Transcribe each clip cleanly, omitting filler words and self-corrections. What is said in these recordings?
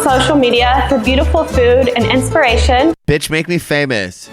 social media for beautiful food and inspiration. Bitch, make me famous.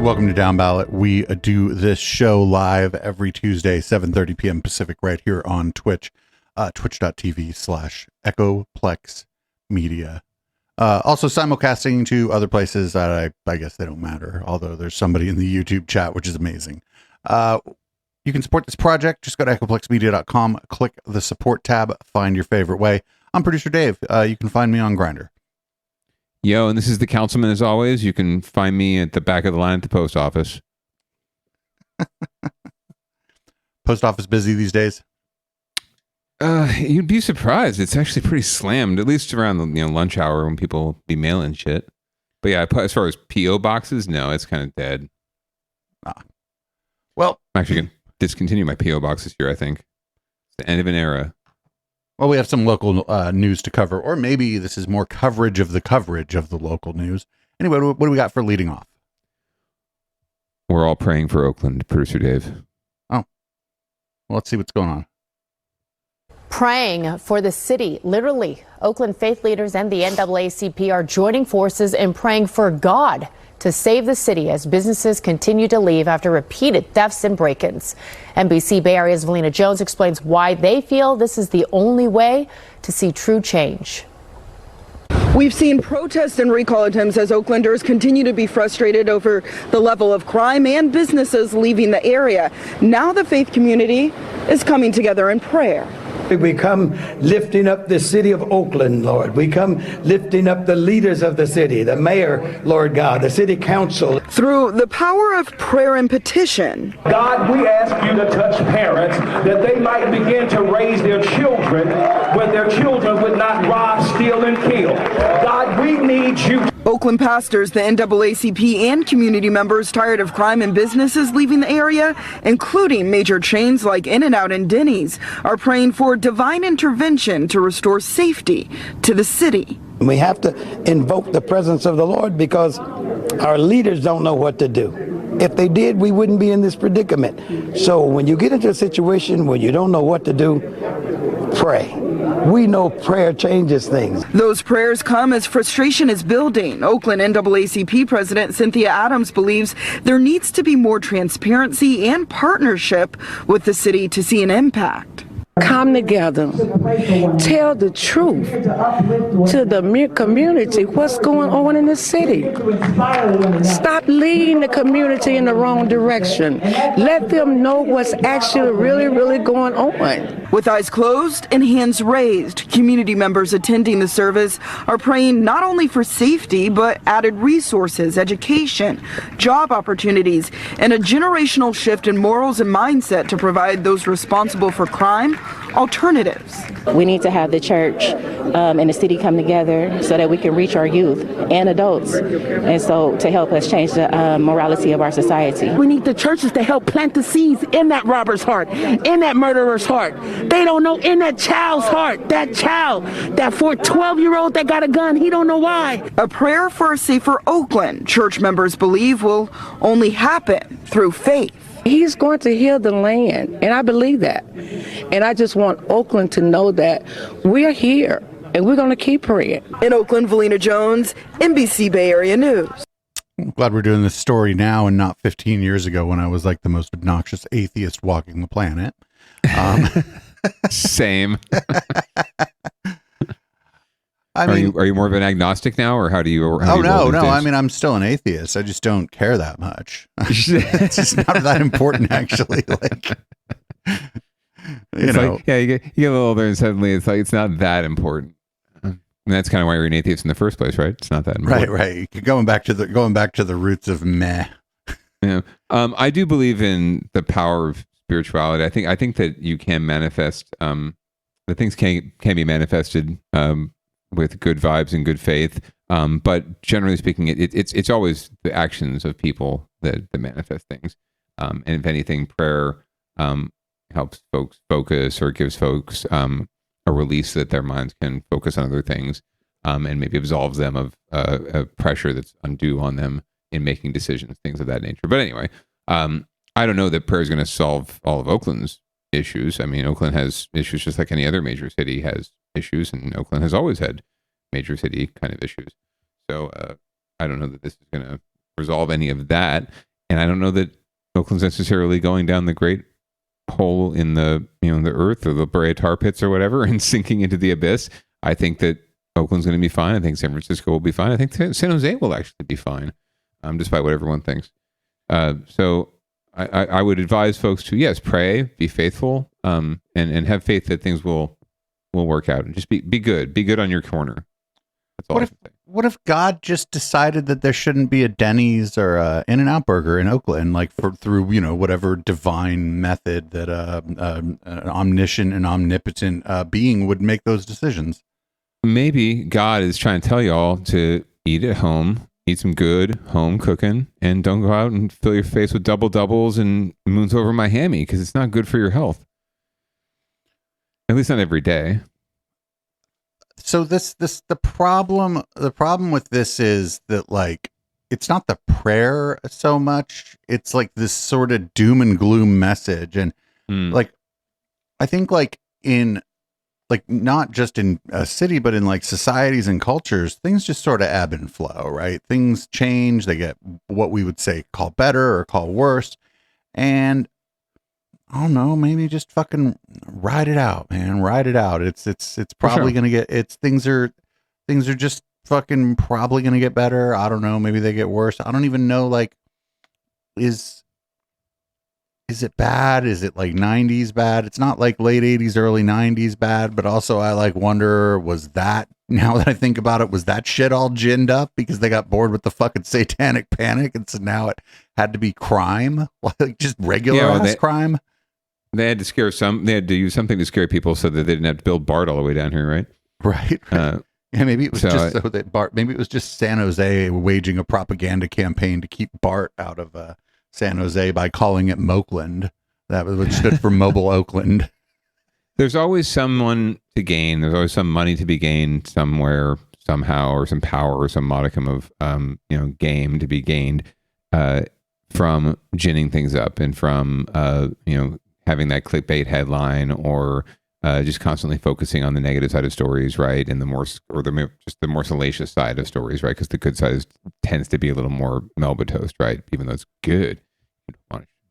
Welcome to Downballot. We do this show live every Tuesday, 7:30 p.m. Pacific, right here on Twitch, twitch.tv/Echoplex Media. Also simulcasting to other places that I guess they don't matter, although there's somebody in the YouTube chat, which is amazing. You can support this project. Just go to echoplexmedia.com, click the support tab, find your favorite way. I'm producer Dave. You can find me on Grindr. Yo, and this is the councilman as always. You can find me at the back of the line at the post office. Post office busy these days? You'd be surprised. It's actually pretty slammed, at least around the lunch hour when people be mailing shit. But yeah, as far as PO boxes, no, it's kind of dead. Well, I'm actually going to discontinue my PO box this year, I think. It's the end of an era. Well, we have some local news to cover, or maybe this is more coverage of the local news. Anyway, what do we got for leading off? We're all praying for Oakland, producer Dave. Oh, well, let's see what's going on. Praying for the city. Literally, Oakland faith leaders and the NAACP are joining forces and praying for God to save the city as businesses continue to leave after repeated thefts and break-ins. NBC Bay Area's Valina Jones explains why they feel this is the only way to see true change. We've seen protest and recall attempts as Oaklanders continue to be frustrated over the level of crime and businesses leaving the area. Now the faith community is coming together in prayer. We come lifting up the city of Oakland, Lord. We come lifting up the leaders of the city, the mayor, Lord God, the city council. Through the power of prayer and petition. God, we ask you to touch parents that they might begin to raise their children where their children would not rob, steal, and kill. God, we need you. Oakland pastors, the NAACP, and community members tired of crime and businesses leaving the area, including major chains like In-N-Out and Denny's, are praying for divine intervention to restore safety to the city. We have to invoke the presence of the Lord because our leaders don't know what to do. If they did, we wouldn't be in this predicament. So when you get into a situation where you don't know what to do, pray. We know prayer changes things. Those prayers come as frustration is building. Oakland NAACP President Cynthia Adams believes there needs to be more transparency and partnership with the city to see an impact. Come together, tell the truth to the community what's going on in the city. Stop leading the community in the wrong direction. Let them know what's actually really going on. With eyes closed and hands raised, community members attending the service are praying not only for safety, but added resources, education, job opportunities, and a generational shift in morals and mindset to provide those responsible for crime alternatives. We need to have the church and the city come together so that we can reach our youth and adults, and so to help us change the morality of our society. We need the churches to help plant the seeds in that robber's heart, in that murderer's heart. They don't know, in that child's heart, that child, that 12-year-old that got a gun, he don't know why. A prayer for a safer Oakland, church members believe, will only happen through faith. He's going to heal the land, and I believe that. And I just want Oakland to know that we're here, and we're going to keep praying. In Oakland, Valina Jones, NBC Bay Area News. I'm glad we're doing this story now and not 15 years ago when I was like the most obnoxious atheist walking the planet. Same. I mean, are you more of an agnostic now, or how do you? No. I mean, I'm still an atheist. I just don't care that much. It's just not that important, actually. Like, you know, like, yeah, you get a little older, and suddenly it's like it's not that important. And that's kind of why you're an atheist in the first place, right? It's not that important. Right. Going back to the roots of meh. Yeah. I do believe in the power of spirituality. I think that you can manifest. The things can be manifested. With good vibes and good faith, but generally speaking, it's always the actions of people that manifest things. And if anything, prayer helps folks focus or gives folks a release so that their minds can focus on other things, and maybe absolves them of a pressure that's undue on them in making decisions, things of that nature. But anyway, I don't know that prayer is going to solve all of Oakland's issues. I mean, Oakland has issues just like any other major city has issues, and Oakland has always had major city kind of issues. So I don't know that this is going to resolve any of that, and I don't know that Oakland's necessarily going down the great hole in the the earth or the Brea tar pits or whatever and sinking into the abyss. I think that Oakland's going to be fine. I think San Francisco will be fine. I think San Jose will actually be fine, despite what everyone thinks. So I would advise folks to, yes, pray, be faithful, and have faith that things will work out, and just be good. Be good on your corner. That's all. What if God just decided that there shouldn't be a Denny's or a In-N-Out Burger in Oakland, like through whatever divine method that an omniscient and omnipotent being would make those decisions? Maybe God is trying to tell y'all to eat at home, eat some good home cooking, and don't go out and fill your face with doubles and moons over Miami, because it's not good for your health. At least not every day. So the problem with this is that, like, it's not the prayer so much. It's like this sort of doom and gloom message. And like, I think like in like, not just in a city, but in like societies and cultures, things just sort of ebb and flow, right? Things change. They get what we would say call better or call worse. And I don't know, maybe just fucking ride it out, man. Ride it out. It's probably going to get, things are just fucking probably going to get better. I don't know. Maybe they get worse. I don't even know. Like, is it bad? Is it like 90s bad? It's not like late 80s, early 90s bad, but also I like wonder, was that, now that I think about it, was that shit all ginned up because they got bored with the fucking satanic panic and so now it had to be crime? Like just regular crime? They had to use something to scare people so that they didn't have to build BART all the way down here, right? Right. Yeah, maybe it was maybe it was just San Jose waging a propaganda campaign to keep BART out of San Jose by calling it Moakland. That was what stood for Mobile Oakland. There's always someone to gain. There's always some money to be gained somewhere, somehow, or some power or some modicum of game to be gained from ginning things up and from having that clickbait headline or just constantly focusing on the negative side of stories, right? And the more salacious side of stories, right? Because the good side tends to be a little more Melba toast, right? Even though it's good,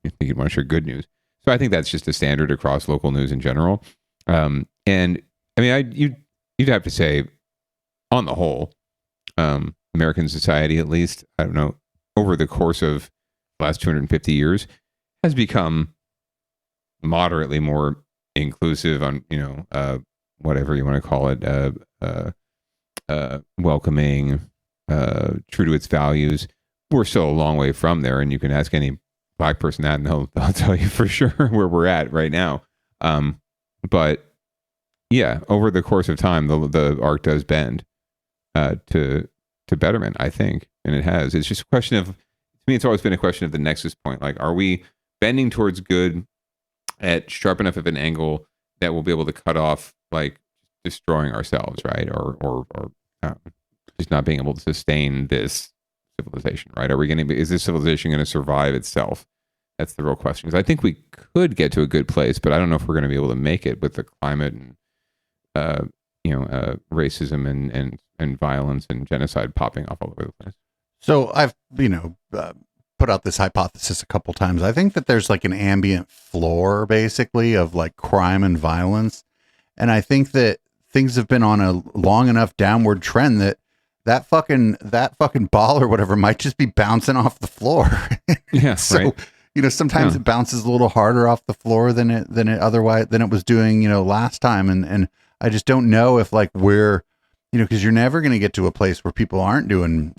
you think you'd want to share good news. So I think that's just a standard across local news in general. And I mean, you'd have to say, on the whole, American society, at least, I don't know, over the course of the last 250 years, has become moderately more inclusive on, whatever you want to call it, welcoming, true to its values. We're still a long way from there, and you can ask any Black person that, and they'll tell you for sure where we're at right now. But yeah, over the course of time, the arc does bend to betterment, I think, and it has. It's just a question of, to me, it's always been a question of the nexus point. Like, are we bending towards good at sharp enough of an angle that we'll be able to cut off like destroying ourselves, right? Or just not being able to sustain this civilization, right? Is this civilization going to survive itself? That's the real question. Because I think we could get to a good place, but I don't know if we're going to be able to make it with the climate and racism and violence and genocide popping off all over the place. So I've put out this hypothesis a couple times. I think that there's like an ambient floor basically of like crime and violence, and I think that things have been on a long enough downward trend that fucking ball or whatever might just be bouncing off the floor. Yeah. So, right. Sometimes it bounces a little harder off the floor than it was doing, last time. And I just don't know if like we're, because you're never going to get to a place where people aren't doing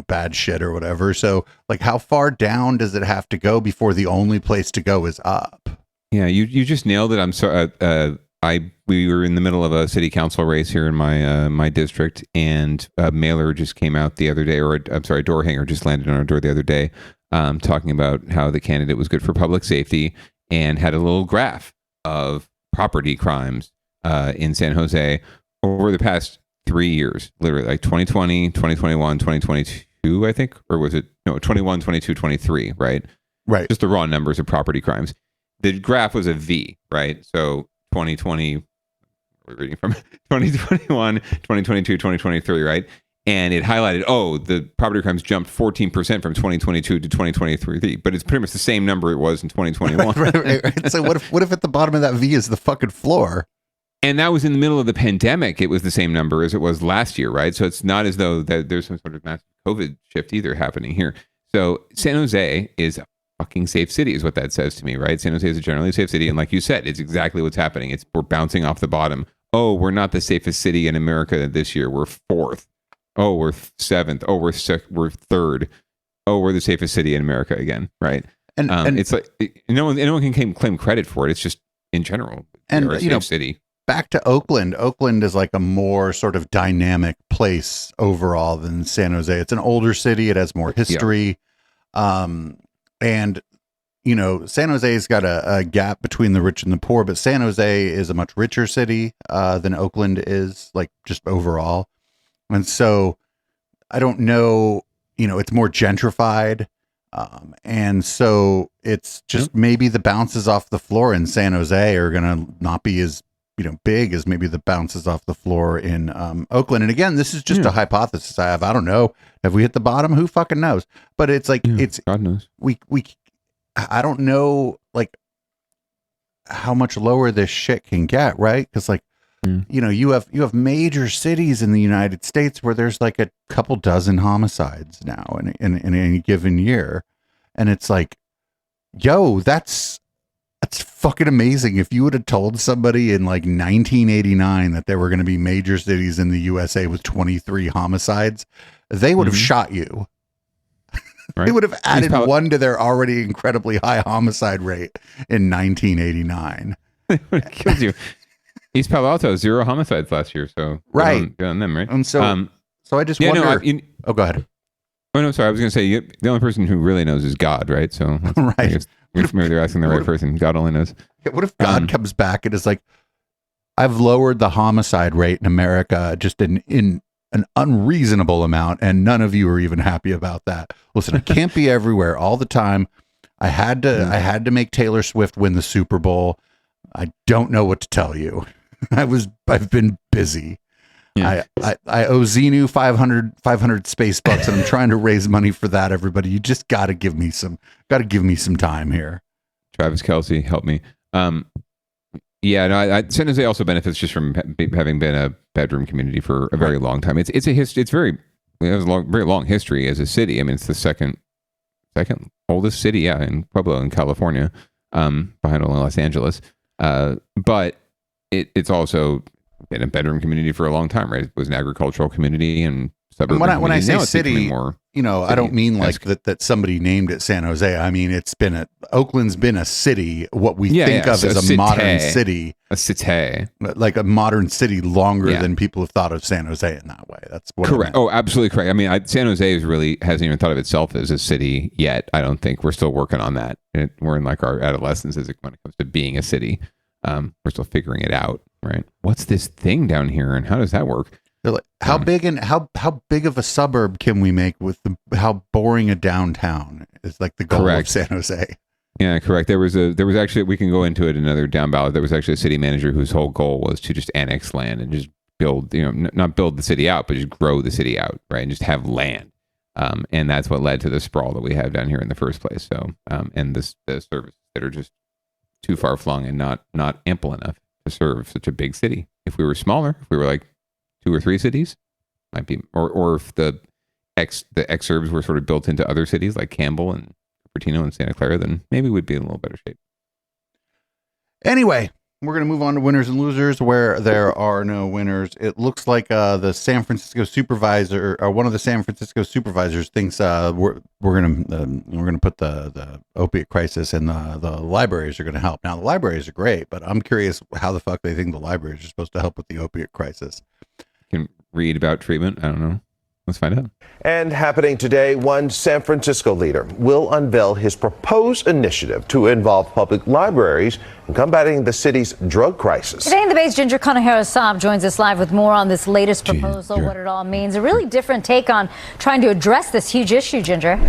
bad shit or whatever. So like, how far down does it have to go before the only place to go is up? Yeah. You just nailed it. I'm sorry. We were in the middle of a city council race here in my district, and a mailer just came out the other day, a door hanger just landed on our door the other day, talking about how the candidate was good for public safety and had a little graph of property crimes in San Jose over the past 3 years, literally like 2020, 2021, 2022, I think, or was it 21, 22, 23, right? Right. Just the raw numbers of property crimes. The graph was a V, right? So 2020, we're reading from 2021, 2022, 2023, right? And it highlighted, the property crimes jumped 14% from 2022 to 2023, but it's pretty much the same number it was in 2021. Right. So what if at the bottom of that V is the fucking floor? And that was in the middle of the pandemic. It was the same number as it was last year, right? So it's not as though that there's some sort of massive COVID shift either happening here. So San Jose is a fucking safe city is what that says to me, right? San Jose is a generally safe city. And like you said, it's exactly what's happening. We're bouncing off the bottom. Oh, we're not the safest city in America this year. We're 4th. Oh, we're 7th. Oh, we're 3rd. Oh, we're the safest city in America again, right? And it's like no one can claim credit for it. It's just in general, we're a safe city. Back to Oakland. Oakland is like a more sort of dynamic place overall than San Jose. It's an older city. It has more history. Yeah. And San Jose's got a gap between the rich and the poor, but San Jose is a much richer city than Oakland is, like just overall. And so I don't know, it's more gentrified. And so it's just maybe the bounces off the floor in San Jose are going to not be as, big as maybe the bounces off the floor in Oakland. And again, this is just a hypothesis I have. I don't know. Have we hit the bottom? Who fucking knows? But it's like, God knows. I don't know, like, how much lower this shit can get, right? Because like, you have major cities in the United States where there's like a couple dozen homicides now in any given year. And it's like, yo, that's fucking amazing. If you would have told somebody in like 1989 that there were going to be major cities in the USA with 23 homicides, they would have shot you. Right. They would have added one to their already incredibly high homicide rate in 1989. It kills you. East Palo Alto, 0 homicides last year. So right. Good on them, right? And so, so I just wonder. No, go ahead. Oh no, sorry. I was going to say the only person who really knows is God, right? So right. Maybe they're asking the right person. God only knows. What if God comes back and is like, I've lowered the homicide rate in America just in an unreasonable amount, and none of you are even happy about that. Listen, I can't be everywhere all the time. I had to make Taylor Swift win the Super Bowl. I don't know what to tell you. I've been busy. Yeah. I owe Xenu 500 space bucks, and I'm trying to raise money for that. Everybody, you just got to give me some time here. Travis Kelce, help me. Yeah, no, San Jose also benefits just from having been a bedroom community for a very long time. It's a history. It's very long history as a city. I mean, it's the second oldest city, in Pueblo in California, behind only Los Angeles. But it's also been a bedroom community for a long time, right? It was an agricultural community and suburban. When I say city, I don't mean like that somebody named it San Jose. I mean, Oakland's been a city, what we think of as a modern city. A city. Like a modern city longer than people have thought of San Jose in that way. That's what correct. Oh, absolutely correct. I mean, San Jose hasn't even thought of itself as a city yet. I don't think. We're still working on that. We're in like our adolescence when it comes to being a city. We're still figuring it out, right? What's this thing down here and how does that work? They're like, how big of a suburb can we make with how boring a downtown is like the goal of San Jose. Yeah, correct. There was actually, we can go into it another down ballot. There was actually a city manager whose whole goal was to just annex land and just build, not build the city out, but just grow the city out, right? And just have land. And that's what led to the sprawl that we have down here in the first place. So, and the services that are just too far flung and not ample enough to serve such a big city. If we were smaller, if we were like 2 or 3 cities, might be, or if the exurbs were sort of built into other cities like Campbell and Cupertino and Santa Clara, then maybe we'd be in a little better shape. Anyway, we're going to move on to winners and losers where there are no winners. It looks like the San Francisco supervisor, or one of the San Francisco supervisors, thinks we're going to put the opiate crisis and the libraries are going to help. Now the libraries are great, but I'm curious how the fuck they think the libraries are supposed to help with the opiate crisis. Can read about treatment. I don't know. Let's find out. And happening today, one San Francisco leader will unveil his proposed initiative to involve public libraries in combating the city's drug crisis. Today in the Bay's Ginger Conejero-Saab joins us live with more on this latest proposal, what it all means. A really different take on trying to address this huge issue, Ginger.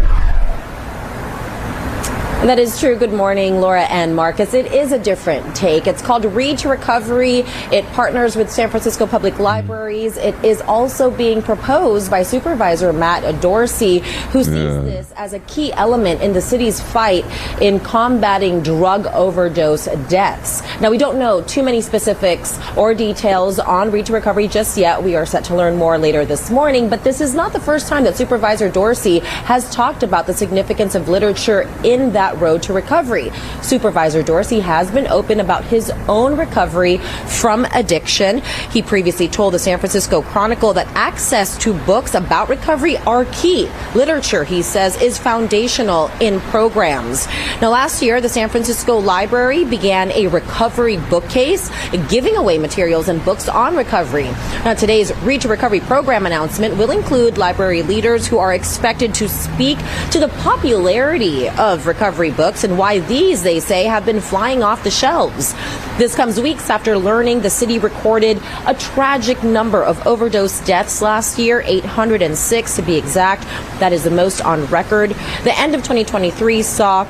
That is true. Good morning, Laura and Marcus. It is a different take. It's called Read to Recovery. It partners with San Francisco Public Libraries. It is also being proposed by Supervisor Matt Dorsey, who sees this as a key element in the city's fight in combating drug overdose deaths. Now, we don't know too many specifics or details on Read to Recovery just yet. We are set to learn more later this morning, but this is not the first time that Supervisor Dorsey has talked about the significance of literature in that road to recovery. Supervisor Dorsey has been open about his own recovery from addiction. He previously told the San Francisco Chronicle that access to books about recovery are key. Literature, he says, is foundational in programs. Now, last year, the San Francisco Library began a recovery bookcase, giving away materials and books on recovery. Now, today's Read to Recovery program announcement will include library leaders who are expected to speak to the popularity of recovery recovery books and why these, they say, have been flying off the shelves. This comes weeks after learning the city recorded a tragic number of overdose deaths last year, 806 to be exact. That is the most on record. The end of 2023 saw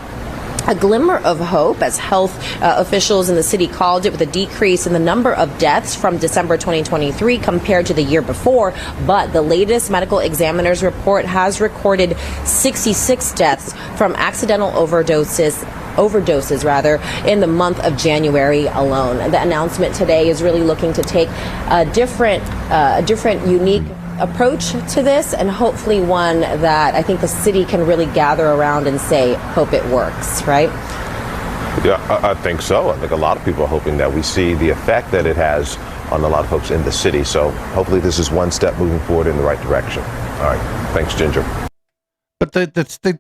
a glimmer of hope, as health officials in the city called it, with a decrease in the number of deaths from December 2023 compared to the year before. But the latest medical examiner's report has recorded 66 deaths from accidental overdoses in the month of January alone. The announcement today is really looking to take a different unique approach to this, and hopefully one that I think the city can really gather around and say, hope it works, right? Yeah, I think so. I think a lot of people are hoping that we see the effect that it has on a lot of folks in the city. So hopefully this is one step moving forward in the right direction. All right. Thanks, Ginger. But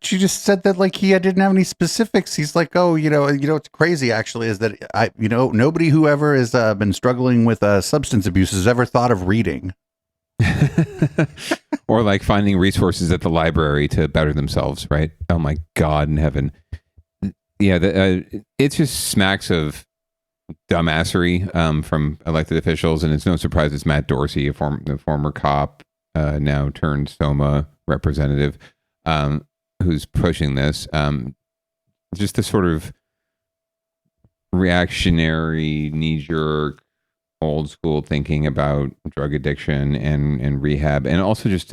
she just said that like he didn't have any specifics. He's like, oh, what's crazy actually is that nobody who ever has been struggling with substance abuse has ever thought of reading. Or like finding resources at the library to better themselves, right? Oh my God in heaven. Yeah, it just smacks of dumbassery from elected officials, and it's no surprise it's Matt Dorsey, the former cop, now turned SOMA representative, who's pushing this. Just the sort of reactionary, knee-jerk, old school thinking about drug addiction and rehab, and also just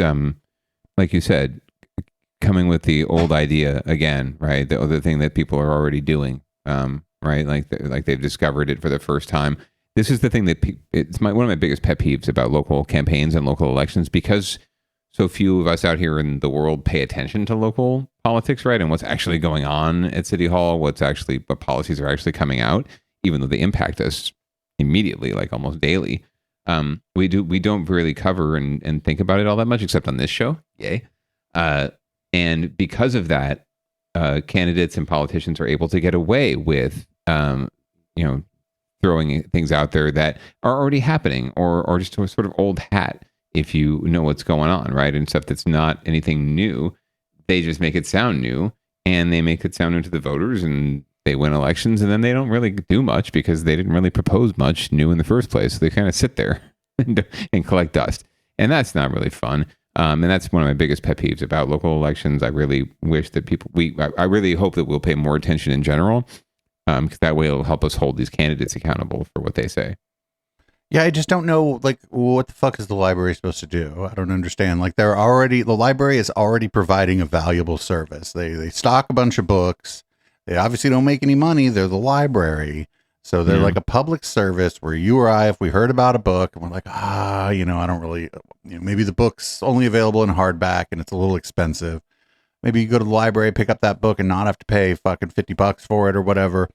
like you said, coming with the old idea again, right? The other thing that people are already doing, right? Like they've discovered it for the first time. This is the thing that it's one of my biggest pet peeves about local campaigns and local elections, because so few of us out here in the world pay attention to local politics, right? And what's actually going on at City Hall, what policies are actually coming out, even though they impact us immediately, like almost daily. We don't really cover and think about it all that much, except on this show. Yay. And because of that, candidates and politicians are able to get away with, throwing things out there that are already happening, or just a sort of old hat, if you know what's going on, right? And stuff that's not anything new. They just make it sound new, and they make it sound new to the voters, and they win elections, and then they don't really do much because they didn't really propose much new in the first place. So they kind of sit there and collect dust. And that's not really fun. And that's one of my biggest pet peeves about local elections. I really wish that I really hope that we'll pay more attention in general, because that way it'll help us hold these candidates accountable for what they say. Yeah, I just don't know, like, what the fuck is the library supposed to do? I don't understand. Like, the library is already providing a valuable service. They stock a bunch of books. They obviously don't make any money. They're the library. So they're like a public service where you or I, if we heard about a book and we're like, I don't really, maybe the book's only available in hardback and it's a little expensive. Maybe you go to the library, pick up that book and not have to pay fucking $50 for it or whatever.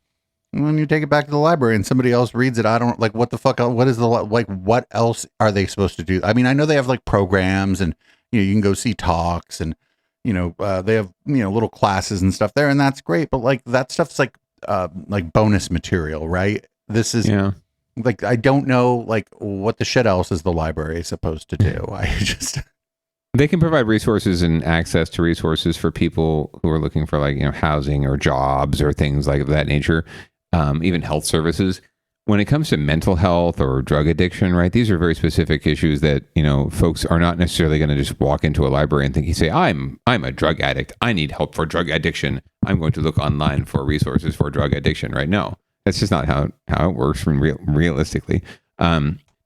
And then you take it back to the library and somebody else reads it. I don't like, what the fuck, what else are they supposed to do? I mean, I know they have like programs and, you can go see talks and, they have, little classes and stuff there, and that's great. But like that stuff's like bonus material, right? This is like, I don't know, like what the shit else is the library supposed to do. They can provide resources and access to resources for people who are looking for like, housing or jobs or things like that nature, even health services. When it comes to mental health or drug addiction, right, these are very specific issues that, folks are not necessarily going to just walk into a library and think, you say, I'm a drug addict. I need help for drug addiction. I'm going to look online for resources for drug addiction, right? No, that's just not how it works realistically.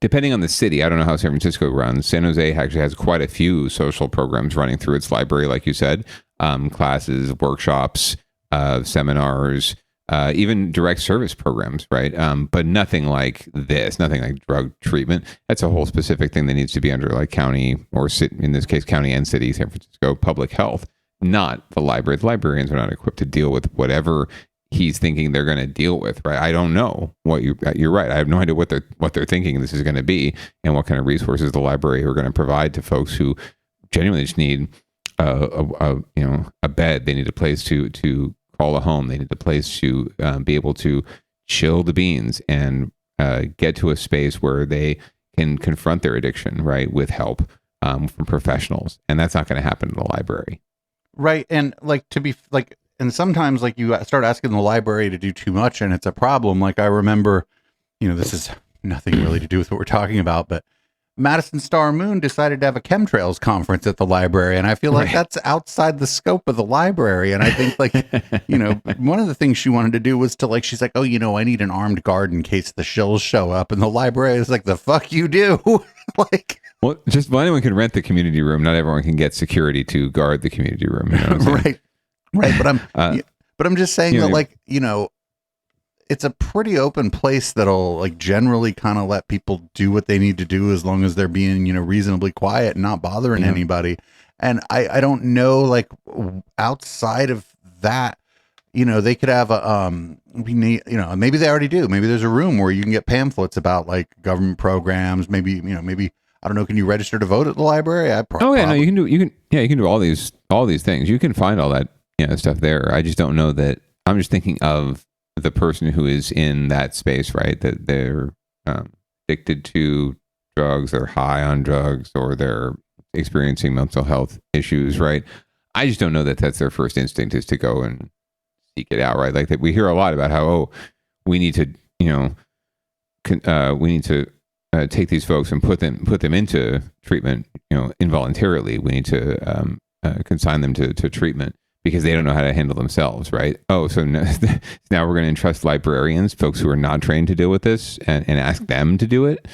Depending on the city, I don't know how San Francisco runs. San Jose actually has quite a few social programs running through its library, like you said, classes, workshops, seminars, even direct service programs, right? But nothing like this, nothing like drug treatment. That's a whole specific thing that needs to be under like county, or in this case, county and city, San Francisco public health, not the library. The librarians are not equipped to deal with whatever he's thinking they're going to deal with, right? I don't know what you're right. I have no idea what they're thinking this is going to be, and what kind of resources the library are going to provide to folks who genuinely just need a bed. They need a place to call a home. They need a place to be able to chill the beans and get to a space where they can confront their addiction, right, with help from professionals. And that's not going to happen in the library. Right. And like, to be like, and sometimes like you start asking the library to do too much and it's a problem. Like I remember, this is nothing really to do with what we're talking about, but Madison Star Moon decided to have a chemtrails conference at the library. And I feel like that's outside the scope of the library. And I think like, one of the things she wanted to do was to like, she's like, oh, I need an armed guard in case the shills show up. And the library is like, the fuck you do. Like, well, just anyone can rent the community room. Not everyone can get security to guard the community room. You know what I'm saying? Right. But I'm just saying that like, it's a pretty open place that'll like generally kind of let people do what they need to do as long as they're being, reasonably quiet and not bothering anybody. And I don't know, like outside of that, they could have a, maybe they already do. Maybe there's a room where you can get pamphlets about like government programs. Maybe, maybe, I don't know. Can you register to vote at the library? No, you can do all these things. You can find all that, stuff there. I just don't know that. I'm just thinking of the person who is in that space, right? That they're addicted to drugs, they're high on drugs, or they're experiencing mental health issues, right? I just don't know that that's their first instinct is to go and seek it out, right? Like that we hear a lot about how, we need to, take these folks and put them into treatment, involuntarily. We need to consign them to treatment because they don't know how to handle themselves, right? So now we're going to entrust librarians, folks who are not trained to deal with this, and ask them to do it.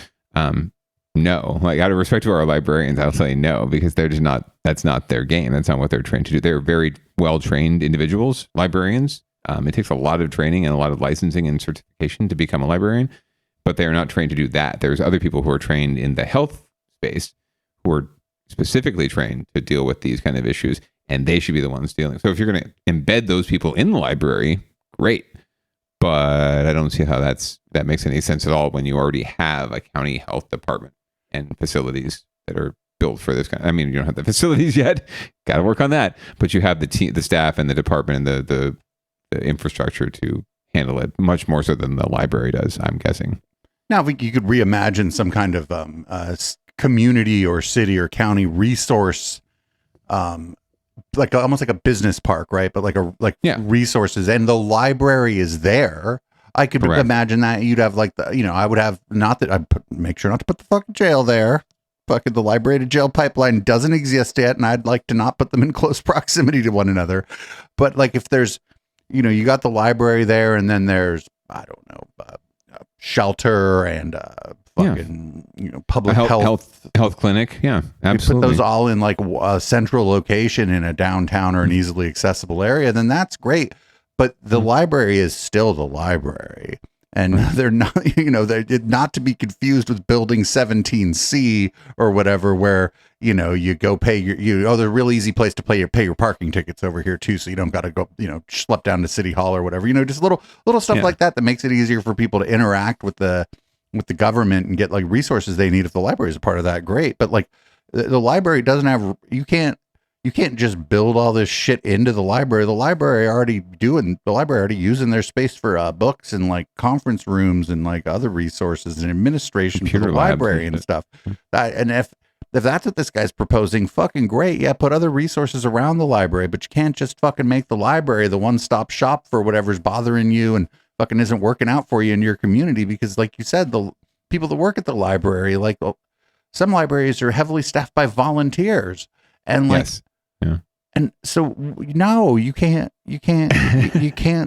No, like out of respect to our librarians, I'll say no, because they're just not. That's not their game. That's not what they're trained to do. They're very well trained individuals, librarians. It takes a lot of training and a lot of licensing and certification to become a librarian, but they are not trained to do that. There's other people who are trained in the health space who are specifically trained to deal with these kind of issues, and they should be the ones dealing. So if you're going to embed those people in the library, great. But I don't see how that makes any sense at all when you already have a county health department and facilities that are built for this kind. I mean, you don't have the facilities yet. Got to work on that. But you have the staff and the department and the infrastructure to handle it much more so than the library does, I'm guessing. Now, if you could reimagine some kind of community or city or county resource, like almost like a business park, right? But resources, and the library is there. I could imagine that you'd have like I would have make sure not to put the fucking jail there. Fucking the library to jail pipeline doesn't exist yet, and I'd like to not put them in close proximity to one another. But like if there's, you got the library there, and then there's shelter and public health clinic. Yeah, absolutely. You put those all in like a central location in a downtown or an easily accessible area, then that's great. But the library is still the library, and they're not, they're not to be confused with Building 17C or whatever, where you go pay there's a real easy place to pay your parking tickets over here too, so you don't got to go schlep down to City Hall or whatever. Just little stuff like that makes it easier for people to interact with the government and get like resources they need. If the library is a part of that, great. But like the library doesn't have, you can't just build all this shit into the library. The library already using their space for books and like conference rooms and like other resources and administration for the library and stuff. And if that's what this guy's proposing, fucking great. Yeah, put other resources around the library, but you can't just fucking make the library the one-stop shop for whatever's bothering you and fucking isn't working out for you in your community. Because like you said, the people that work at the library, like some libraries are heavily staffed by volunteers, and like, and so no, you can't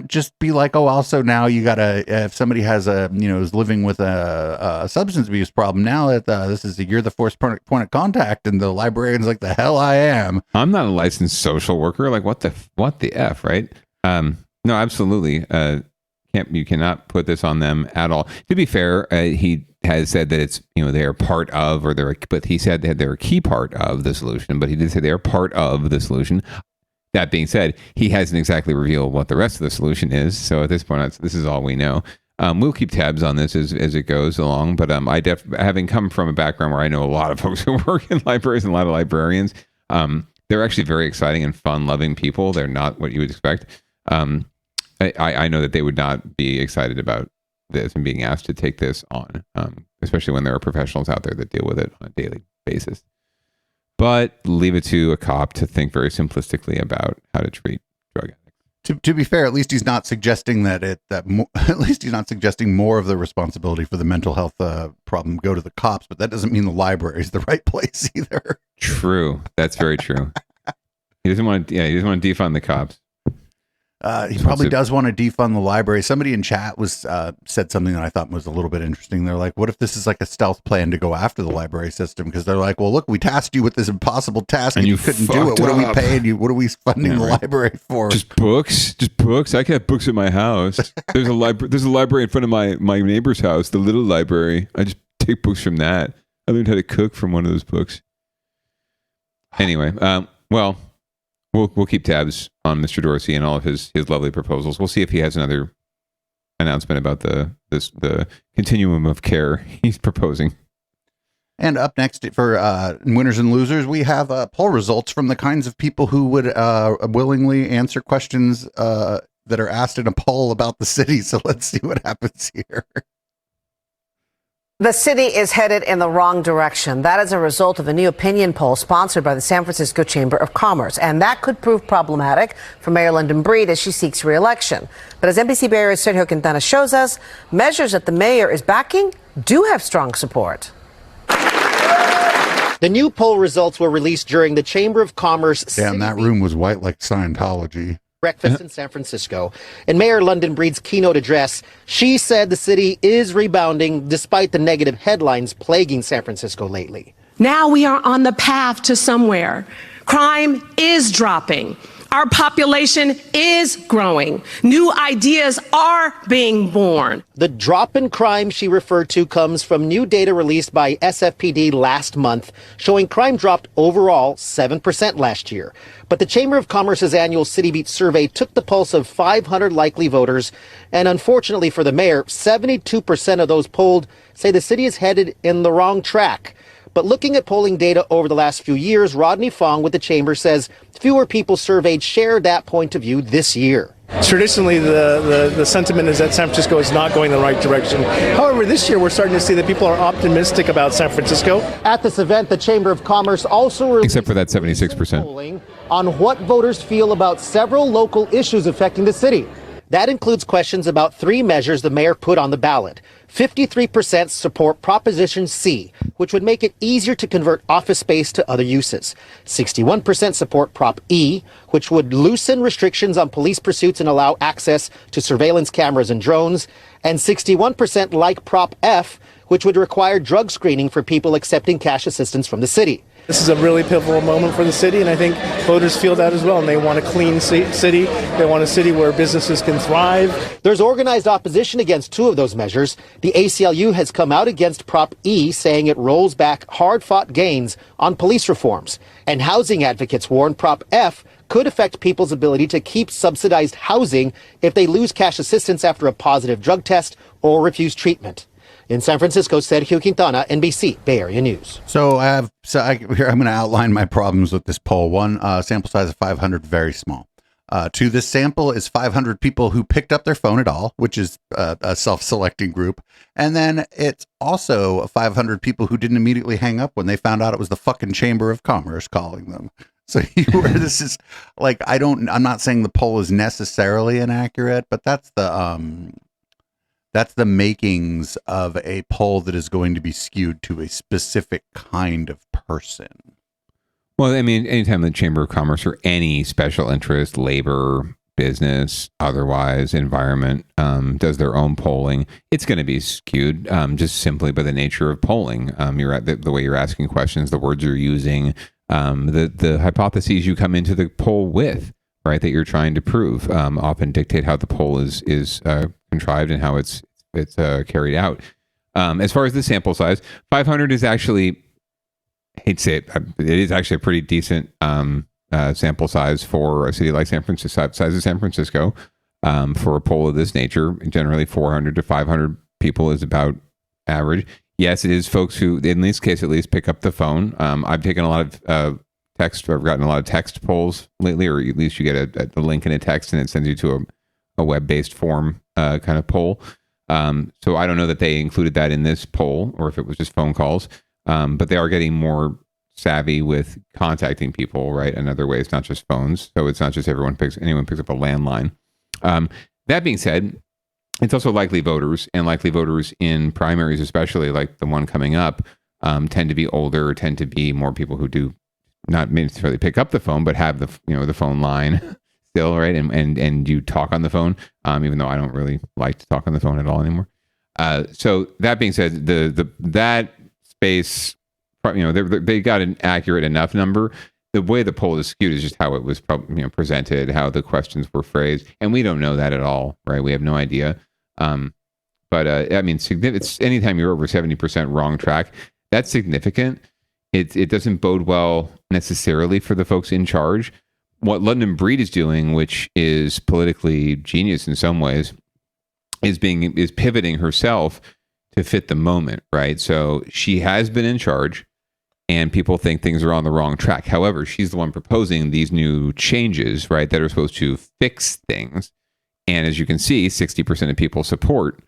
just be like, also now you gotta, if somebody has is living with a substance abuse problem, now that you're the first point of contact, and the librarian's like, the hell I am. I'm not a licensed social worker. Like what the F, right? No, absolutely. You cannot put this on them at all. To be fair, he has said that it's, they are part of, but he said that they're a key part of the solution, but he did say they are part of the solution. That being said, he hasn't exactly revealed what the rest of the solution is. So at this point, this is all we know. We'll keep tabs on this as it goes along. But having come from a background where I know a lot of folks who work in libraries and a lot of librarians, they're actually very exciting and fun loving people. They're not what you would expect. I know that they would not be excited about this and being asked to take this on, especially when there are professionals out there that deal with it on a daily basis. But leave it to a cop to think very simplistically about how to treat drug addicts. To be fair, at least he's not suggesting at least he's not suggesting more of the responsibility for the mental health problem go to the cops, but that doesn't mean the library is the right place either. True. That's very true. He doesn't want to defund the cops. He probably does want to defund the library. Somebody in chat said something that I thought was a little bit interesting. They're like, what if this is like a stealth plan to go after the library system? Because they're like, well, look, we tasked you with this impossible task and you couldn't do it. What are we paying you? What are we funding the library for? Just books. I can have books at my house. There's a library in front of my neighbor's house, the little library. I just take books from that. I learned how to cook from one of those books. Anyway, We'll keep tabs on Mr. Dorsey and all of his lovely proposals. We'll see if he has another announcement about the continuum of care he's proposing. And up next for winners and losers, we have poll results from the kinds of people who would willingly answer questions that are asked in a poll about the city. So let's see what happens here. The city is headed in the wrong direction. That is a result of a new opinion poll sponsored by the San Francisco Chamber of Commerce. And that could prove problematic for Mayor London Breed as she seeks re-election. But as NBC Bay Area's Sergio Quintana shows us, measures that the mayor is backing do have strong support. The new poll results were released during the Chamber of Commerce. Damn, that room was white like Scientology. Breakfast in San Francisco. In Mayor London Breed's keynote address, she said the city is rebounding despite the negative headlines plaguing San Francisco lately. Now we are on the path to somewhere. Crime is dropping. Our population is growing. New ideas are being born. The drop in crime she referred to comes from new data released by SFPD last month, showing crime dropped overall 7% last year. But the Chamber of Commerce's annual City Beat survey took the pulse of 500 likely voters, and unfortunately for the mayor, 72% of those polled say the city is headed in the wrong track. But looking at polling data over the last few years, Rodney Fong with the Chamber says fewer people surveyed shared that point of view this year. Traditionally, the sentiment is that San Francisco is not going the right direction. However, this year we're starting to see that people are optimistic about San Francisco. At this event, the Chamber of Commerce also released except for that 76% polling on what voters feel about several local issues affecting the city. That includes questions about 3 measures the mayor put on the ballot. 53% support Proposition C, which would make it easier to convert office space to other uses. 61% support Prop E, which would loosen restrictions on police pursuits and allow access to surveillance cameras and drones. And 61% like Prop F, which would require drug screening for people accepting cash assistance from the city. This is a really pivotal moment for the city, and I think voters feel that as well. And they want a clean city. They want a city where businesses can thrive. There's organized opposition against 2 of those measures. The ACLU has come out against Prop E, saying it rolls back hard-fought gains on police reforms. And housing advocates warn Prop F could affect people's ability to keep subsidized housing if they lose cash assistance after a positive drug test or refuse treatment. In San Francisco, Sergio Quintana, NBC Bay Area News. So I'm going to outline my problems with this poll. 1, sample size of 500, very small. 2, this sample is 500 people who picked up their phone at all, which is a self-selecting group. And then it's also 500 people who didn't immediately hang up when they found out it was the fucking Chamber of Commerce calling them. So this is like, I'm not saying the poll is necessarily inaccurate, but that's the makings of a poll that is going to be skewed to a specific kind of person. Well, I mean, anytime the Chamber of Commerce or any special interest, labor, business, otherwise, environment, does their own polling, it's going to be skewed just simply by the nature of polling. You're at the way you're asking questions, the words you're using, the hypotheses you come into the poll with, right, that you're trying to prove, often dictate how the poll is contrived and how it's carried out. As far as the sample size, 500 is actually, I hate to say it is actually a pretty decent sample size for a city like San Francisco, size of San Francisco, for a poll of this nature. Generally 400 to 500 people is about average. Yes, it is folks who, in this case at least, pick up the phone. I've taken a lot of text, I've gotten a lot of text polls lately, or at least you get a link in a text and it sends you to a web-based form kind of poll. So I don't know that they included that in this poll or if it was just phone calls, but they are getting more savvy with contacting people, right, in other ways, not just phones. So it's not just anyone picks up a landline. That being said, it's also likely voters, and likely voters in primaries, especially like the one coming up, tend to be older, tend to be more people who do not necessarily pick up the phone, but have the phone line still, right? And you talk on the phone, even though I don't really like to talk on the phone at all anymore. So that being said, that space, they got an accurate enough number. The way the poll is skewed is just how it was presented, how the questions were phrased, and we don't know that at all, right? We have no idea. But I mean, it's anytime you're over 70% wrong track, that's significant. It doesn't bode well necessarily for the folks in charge. What London Breed is doing, which is politically genius in some ways, is pivoting herself to fit the moment, right? So she has been in charge, and people think things are on the wrong track. However, she's the one proposing these new changes, right, that are supposed to fix things. And as you can see, 60% of people support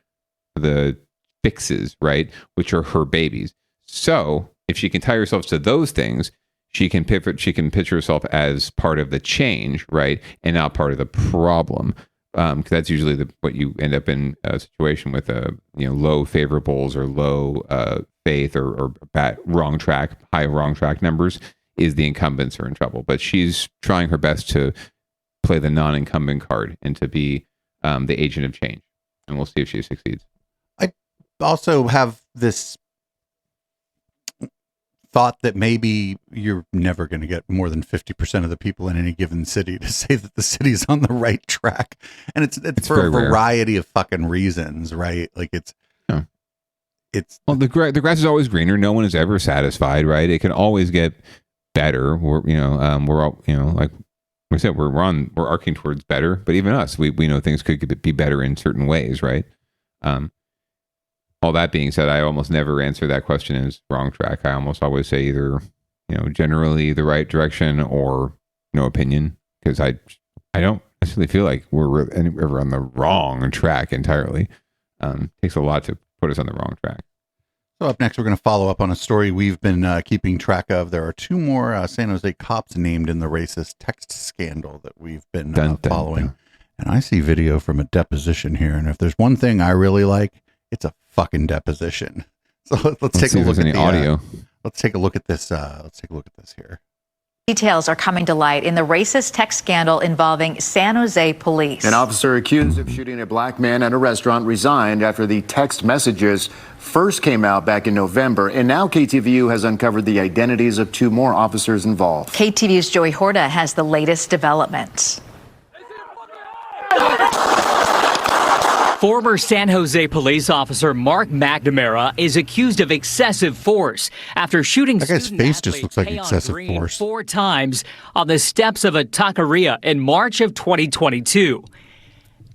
the fixes, right, which are her babies. So if she can tie herself to those things, she can pivot. She can picture herself as part of the change, right, and not part of the problem. Because that's usually what you end up in a situation with low favorables or low faith or wrong track, high wrong track numbers, is the incumbents are in trouble. But she's trying her best to play the non-incumbent card and to be the agent of change, and we'll see if she succeeds. I also have this thought that maybe you're never going to get more than 50% of the people in any given city to say that the city's on the right track. And it's for a variety of fucking reasons, right? Like the grass is always greener. No one is ever satisfied, right? It can always get better. We're all, like we said, we're arcing towards better, but even us, we know things could be better in certain ways, right? All that being said, I almost never answer that question as wrong track. I almost always say either, generally the right direction or no opinion, because I don't necessarily feel like we're ever on the wrong track entirely. Takes a lot to put us on the wrong track. So up next, we're going to follow up on a story we've been keeping track of. There are two more San Jose cops named in the racist text scandal that we've been following. And I see video from a deposition here. And if there's one thing I really like, it's a fucking deposition. So let's take a look at the audio. Let's take a look at this. Let's take a look at this here. Details are coming to light in the racist text scandal involving San Jose police. An officer accused of shooting a black man at a restaurant resigned after the text messages first came out back in November. And now KTVU has uncovered the identities of two more officers involved. KTVU's Joey Horta has the latest developments. Former San Jose police officer Mark McNamara is accused of excessive force after shooting that guy's face just looks like excessive force 4 times on the steps of a taqueria in March of 2022.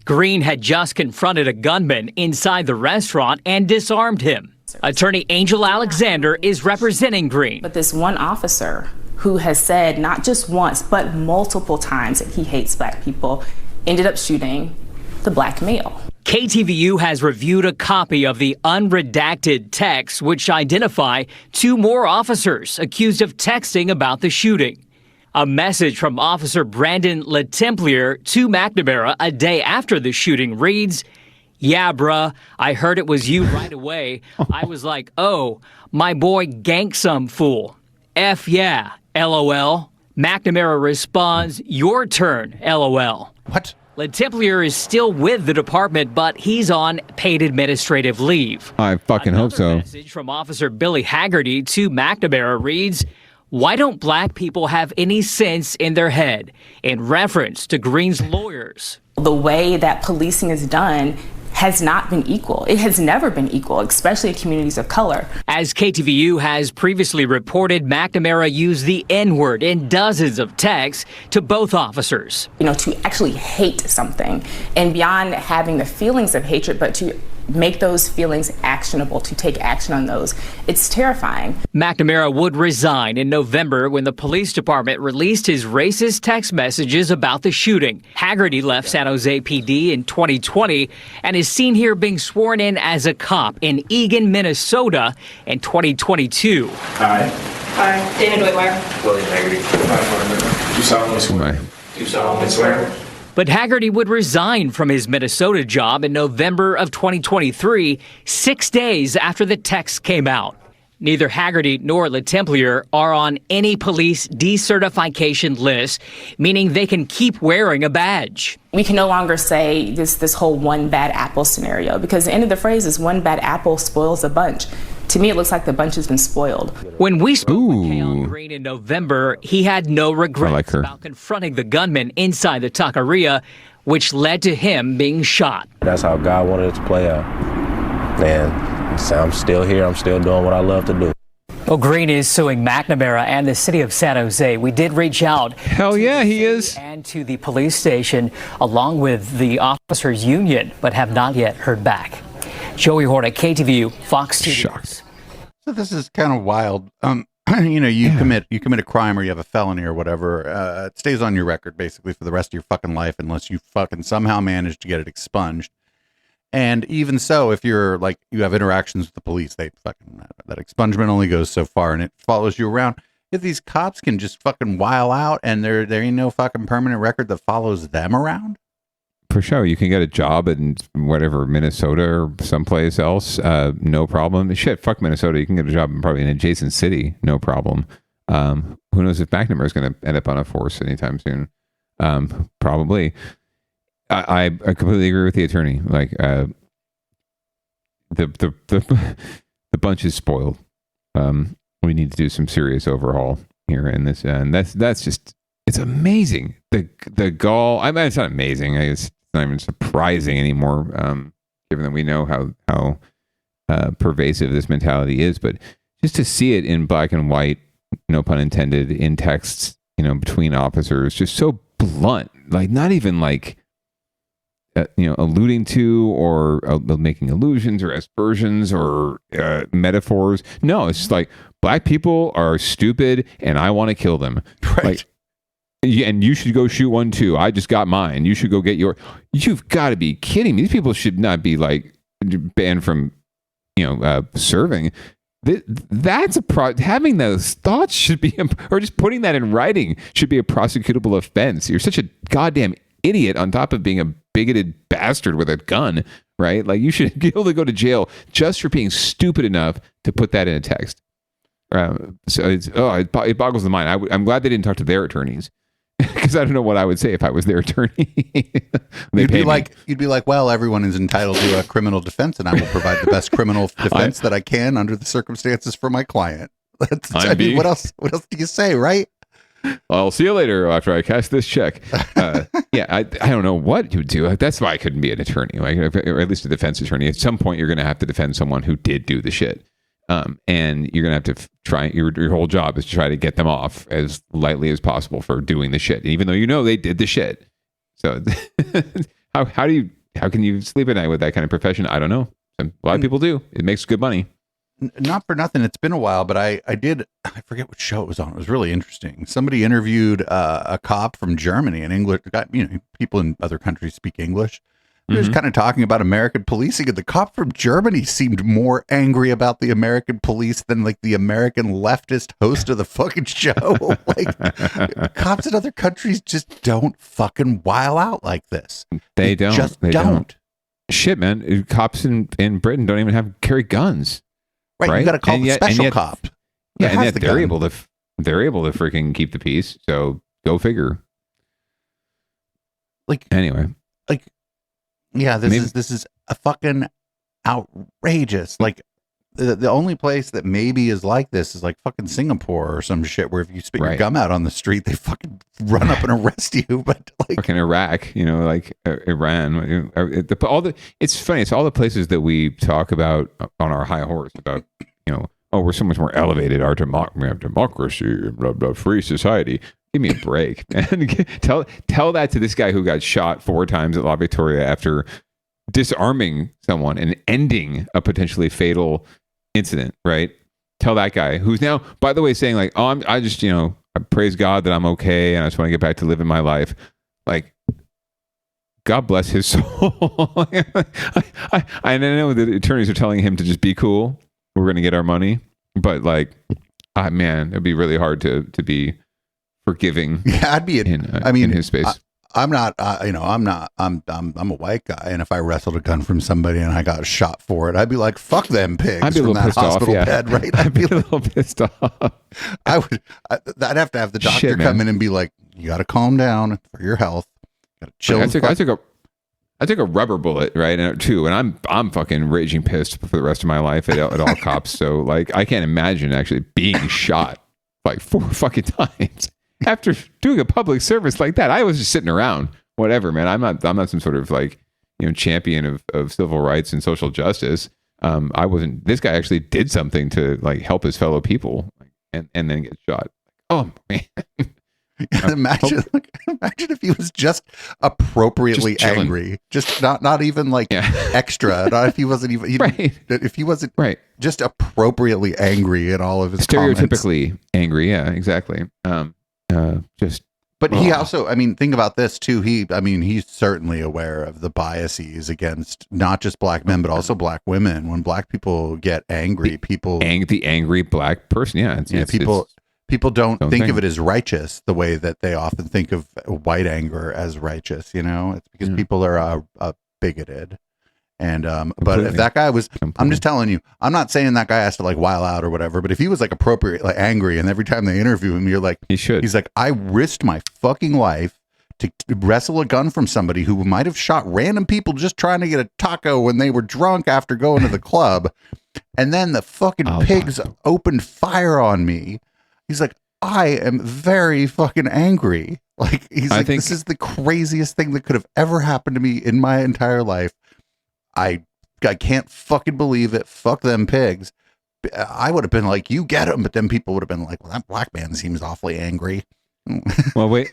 Green had just confronted a gunman inside the restaurant and disarmed him. Attorney Angel Alexander is representing Green. But this one officer who has said not just once but multiple times that he hates black people ended up shooting the black male. KTVU has reviewed a copy of the unredacted texts which identify 2 more officers accused of texting about the shooting. A message from Officer Brandon Letemplier to McNamara a day after the shooting reads, "Yeah, bruh, I heard it was you right away. I was like, oh, my boy ganked some fool. F yeah, LOL." McNamara responds, "Your turn, LOL." What? Letemplier is still with the department, but he's on paid administrative leave. I fucking hope so. Message from Officer Billy Haggerty to McNamara reads, "Why don't black people have any sense in their head?" in reference to Green's lawyers. The way that policing is done has not been equal. It has never been equal, especially in communities of color. As KTVU has previously reported, McNamara used the N-word in dozens of texts to both officers. To actually hate something, and beyond having the feelings of hatred, but to make those feelings actionable, to take action on those. It's terrifying. McNamara would resign in November when the police department released his racist text messages about the shooting. Haggerty left San Jose PD in 2020 and is seen here being sworn in as a cop in Eagan, Minnesota in 2022. Hi. Dana Dwightmeyer. William Haggerty. Do you solemnly swear? Do you solemnly swear? But Haggerty would resign from his Minnesota job in November of 2023, 6 days after the text came out. Neither Haggerty nor LeTemplier are on any police decertification list, meaning they can keep wearing a badge. We can no longer say this whole one bad apple scenario, because the end of the phrase is one bad apple spoils a bunch. To me, it looks like the bunch has been spoiled. When we spoke with Keon Green in November, he had no regrets about confronting the gunman inside the taqueria, which led to him being shot. That's how God wanted it to play out. And I'm still here. I'm still doing what I love to do. Well, Green is suing McNamara and the city of San Jose. We did reach out. Hell yeah, he is. And to the police station, along with the officers' union, but have not yet heard back. Joey Horta, KTVU, Fox 2 News. So this is kind of wild. You commit a crime or you have a felony or whatever. It stays on your record basically for the rest of your fucking life unless you fucking somehow manage to get it expunged. And even so, if you're like you have interactions with the police, that expungement only goes so far and it follows you around. If these cops can just fucking while out and there ain't no fucking permanent record that follows them around. For sure, you can get a job in whatever, Minnesota or someplace else, no problem. Shit, fuck Minnesota. You can get a job in probably an adjacent city, no problem. Who knows if McNamara is going to end up on a force anytime soon? Probably. I completely agree with the attorney. Like the bunch is spoiled. We need to do some serious overhaul here in this, and that's just it's amazing. The gall. I mean, it's not amazing. It's not even surprising anymore, given that we know how pervasive this mentality is. But just to see it in black and white, no pun intended, in texts, between officers, just so blunt. Like not even like. Alluding to or making allusions or aspersions or metaphors. No, it's just like black people are stupid and I want to kill them. Right. Like, and you should go shoot one too. I just got mine. You should go get your. You've got to be kidding me. These people should not be like banned from, serving. That's having those thoughts should be, or just putting that in writing should be a prosecutable offense. You're such a goddamn idiot on top of being a bigoted bastard with a gun, right? Like you should be able to go to jail just for being stupid enough to put that in a text. So it boggles the mind. I'm glad they didn't talk to their attorneys because I don't know what I would say if I was their attorney. You'd be like, well, everyone is entitled to a criminal defense, and I will provide the best criminal defense that I can under the circumstances for my client. What else do you say, right? I'll see you later after I cash this check. I don't know what you would do. That's why I couldn't be an attorney, or at least a defense attorney. At some point, you're going to have to defend someone who did do the shit. And you're going to have to try, your whole job is to try to get them off as lightly as possible for doing the shit, even though they did the shit. So how can you sleep at night with that kind of profession? I don't know. A lot of people do. It makes good money. Not for nothing. It's been a while, but I forget what show it was on. It was really interesting. Somebody interviewed a cop from Germany in English. People in other countries speak English. He was kind of talking about American policing, and the cop from Germany seemed more angry about the American police than like the American leftist host of the fucking show. Like cops in other countries just don't fucking while out like this. They don't. Shit, man. Cops in Britain don't even carry guns. Right, you got to call the special cop. Yeah, and yet they're able to freaking keep the peace. So go figure. This is a fucking outrageous. Like the only place that maybe is like this is like fucking Singapore or some shit where if you spit your gum out on the street, they fucking run up and arrest you. But like fucking Iraq, Iran, it's funny. It's all the places that we talk about on our high horse about, we're so much more elevated. We have democracy, blah, blah, free society. Give me a break, man. Tell that to this guy who got shot 4 times at La Victoria after disarming someone and ending a potentially fatal incident, right? Tell that guy who's now, by the way, saying like, oh, I just, I praise God that I'm okay and I just want to get back to living my life. Like, God bless his soul. I know the attorneys are telling him to just be cool. We're going to get our money. But like, man, it'd be really hard to be forgiving. Yeah, I'd be in his space. I'm not, I'm a white guy, and if I wrestled a gun from somebody and I got shot for it, I'd be like, "Fuck them pigs!" I'd be a from little that pissed off, hospital yeah. bed, right? I'd be a little pissed off. I'd have to have the doctor Shit, come man. in and be like, "You got to calm down for your health. Got to chill." I took a rubber bullet, right? And too, and I'm fucking raging pissed for the rest of my life at all cops. So like, I can't imagine actually being shot like 4 fucking times after doing a public service like that. I was just sitting around, whatever, man. I'm not some sort of like, champion of civil rights and social justice. I wasn't. This guy actually did something to like help his fellow people, and then get shot. Oh man. Imagine if he was just appropriately Just angry, just not even like extra. Not if he wasn't even if he wasn't just appropriately angry in all of his Stereotypically comments. angry, yeah, exactly. But he also, think about this too. He's certainly aware of the biases against not just black men, but also black women. When black people get angry, the angry black person, people don't think thing. of it as righteous the way that they often think of white anger as righteous. It's because people are bigoted. And but if that guy was, I'm just telling you, I'm not saying that guy has to like while out or whatever, but if he was like appropriately angry, and every time they interview him, you're like, he's like, I risked my fucking life to wrestle a gun from somebody who might have shot random people just trying to get a taco when they were drunk after going to the club, and then the fucking pigs opened fire on me. He's like, I am very fucking angry. Like, he's like, this is the craziest thing that could have ever happened to me in my entire life. I can't fucking believe it. Fuck them pigs. I would have been like, you get him. But then people would have been like, well, that black man seems awfully angry. Well, wait,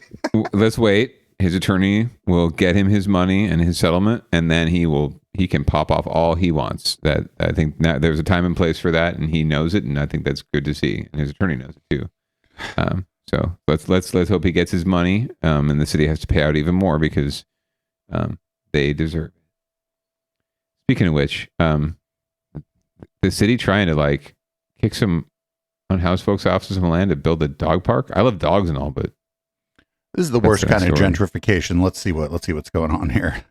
let's wait. His attorney will get him his money and his settlement, and then he can pop off all he wants. That I think now there's a time and place for that, and he knows it, and I think that's good to see. And his attorney knows it too. So let's hope he gets his money, and the city has to pay out even more because they deserve it. Speaking of which, the city trying to like kick some unhoused folks off some land to build a dog park. I love dogs and all, but this is the worst kind of gentrification. Let's see what's going on here.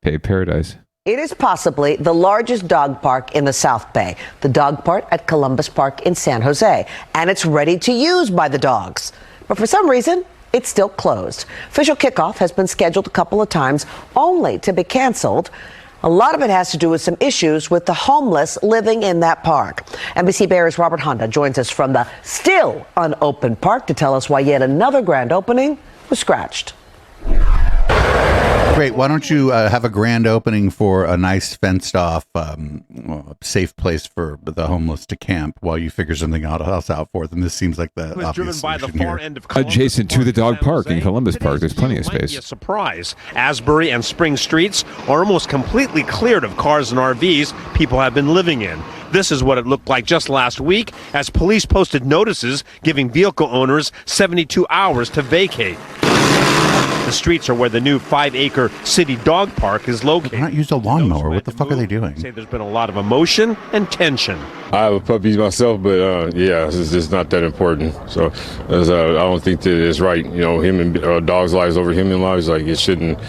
Pay paradise. It is possibly the largest dog park in the South Bay, the dog park at Columbus Park in San Jose, and it's ready to use by the dogs. But for some reason, it's still closed. Official kickoff has been scheduled a couple of times, only to be canceled. A lot of it has to do with some issues with the homeless living in that park. NBC Bay Area's Robert Honda joins us from the still unopened park to tell us why yet another grand opening was scratched. Great. Why don't you have a grand opening for a nice fenced off, safe place for the homeless to camp while you figure something else out for them? This seems like the obvious solution here. Adjacent to the dog park in Columbus Park, there's plenty of space. A surprise. Asbury and Spring Streets are almost completely cleared of cars and RVs people have been living in. This is what it looked like just last week as police posted notices giving vehicle owners 72 hours to vacate. The streets are where the new 5-acre city dog park is located. Why not use a lawnmower? What the fuck are they doing? Say there's been a lot of emotion and tension. I have a puppy myself, but it's just not that important. So I don't think that it's right. Him and dogs' lives over human lives. Like it shouldn't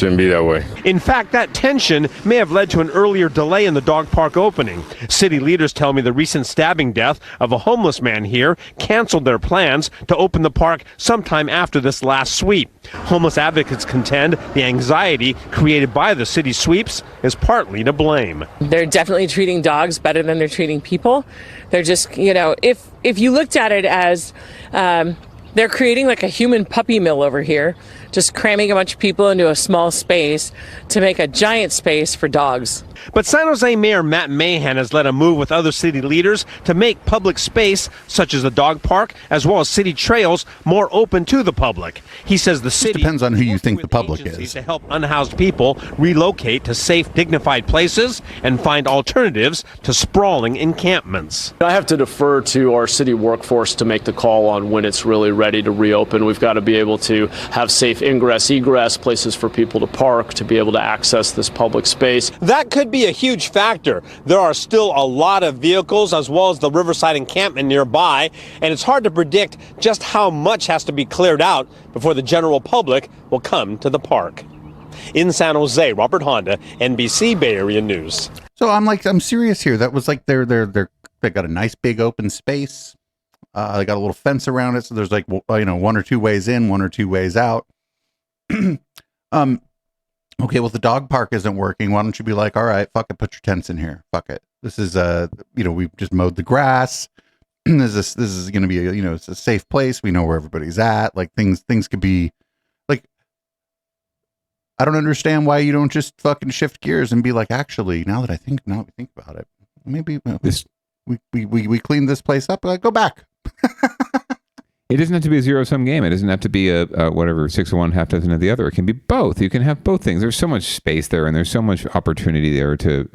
be that way. In fact, that tension may have led to an earlier delay in the dog park opening. City leaders tell me the recent stabbing death of a homeless man here canceled their plans to open the park sometime after this last sweep. Homeless advocates contend the anxiety created by the city sweeps is partly to blame. They're definitely treating dogs better than they're treating people. They're just, if you looked at it as they're creating like a human puppy mill over here, just cramming a bunch of people into a small space to make a giant space for dogs. But San Jose Mayor Matt Mahan has led a move with other city leaders to make public space, such as the dog park, as well as city trails, more open to the public. He says the city depends on who you think the public is. To help unhoused people relocate to safe, dignified places and find alternatives to sprawling encampments. I have to defer to our city workforce to make the call on when it's really ready to reopen. We've got to be able to have safe safe ingress, egress, places for people to park, to be able to access this public space. That could be a huge factor. There are still a lot of vehicles as well as the Riverside encampment nearby, and it's hard to predict just how much has to be cleared out before the general public will come to the park. In San Jose, Robert Honda, NBC Bay Area News. So I'm serious here. That was like they got a nice big open space. They got a little fence around it, so there's like one or two ways in, one or two ways out. Okay, well, the dog park isn't working. Why don't you be like, all right, fuck it, put your tents in here. Fuck it. This is we've just mowed the grass. This is going to be it's a safe place. We know where everybody's at. Like things could be like. I don't understand why you don't just fucking shift gears and be like, actually, now that we think about it, maybe we cleaned this place up. Go back. It doesn't have to be a zero-sum game. It doesn't have to be a whatever 6 of one, half dozen of the other. It can be both. You can have both things. There's so much space there, and there's so much opportunity there to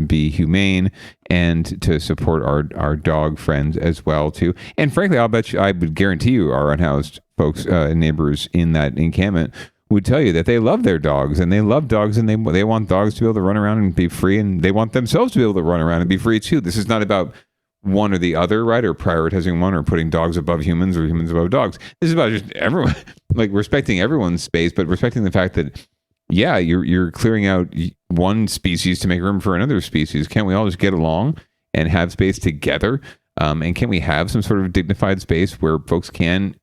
be humane and to support our dog friends as well too. And frankly, I would guarantee you, our unhoused folks, neighbors in that encampment would tell you that they love their dogs, and they love dogs, and they want dogs to be able to run around and be free, and they want themselves to be able to run around and be free too. This is not about one or the other, right? Or prioritizing one, or putting dogs above humans or humans above dogs. This is about just everyone, like respecting everyone's space, but respecting the fact that, yeah, you're clearing out one species to make room for another species. Can't we all just get along and have space together? And can we have some sort of dignified space where folks can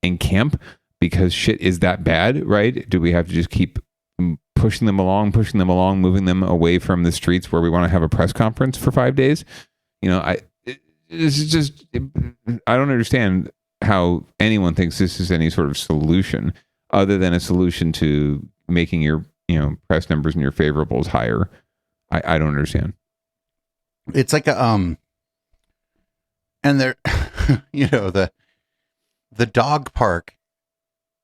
encamp because shit is that bad, right? Do we have to just keep pushing them along, moving them away from the streets where we want to have a press conference for 5 days? This is just, I don't understand how anyone thinks this is any sort of solution other than a solution to making your, press numbers and your favorables higher. I don't understand. It's like and there, the dog park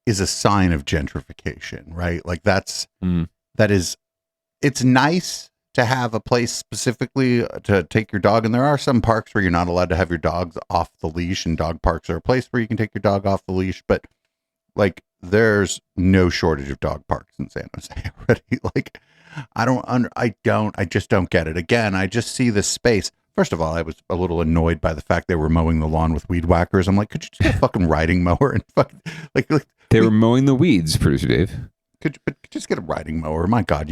is a sign of gentrification, right? Like that is, it's nice to have a place specifically to take your dog. And there are some parks where you're not allowed to have your dogs off the leash, and dog parks are a place where you can take your dog off the leash. But like, there's no shortage of dog parks in San Jose already. Like, I just don't get it. Again, I just see this space. First of all, I was a little annoyed by the fact they were mowing the lawn with weed whackers. I'm like, could you just get a fucking riding mower and fucking like they were mowing the weeds, Producer Dave. Could just get a riding mower. My God,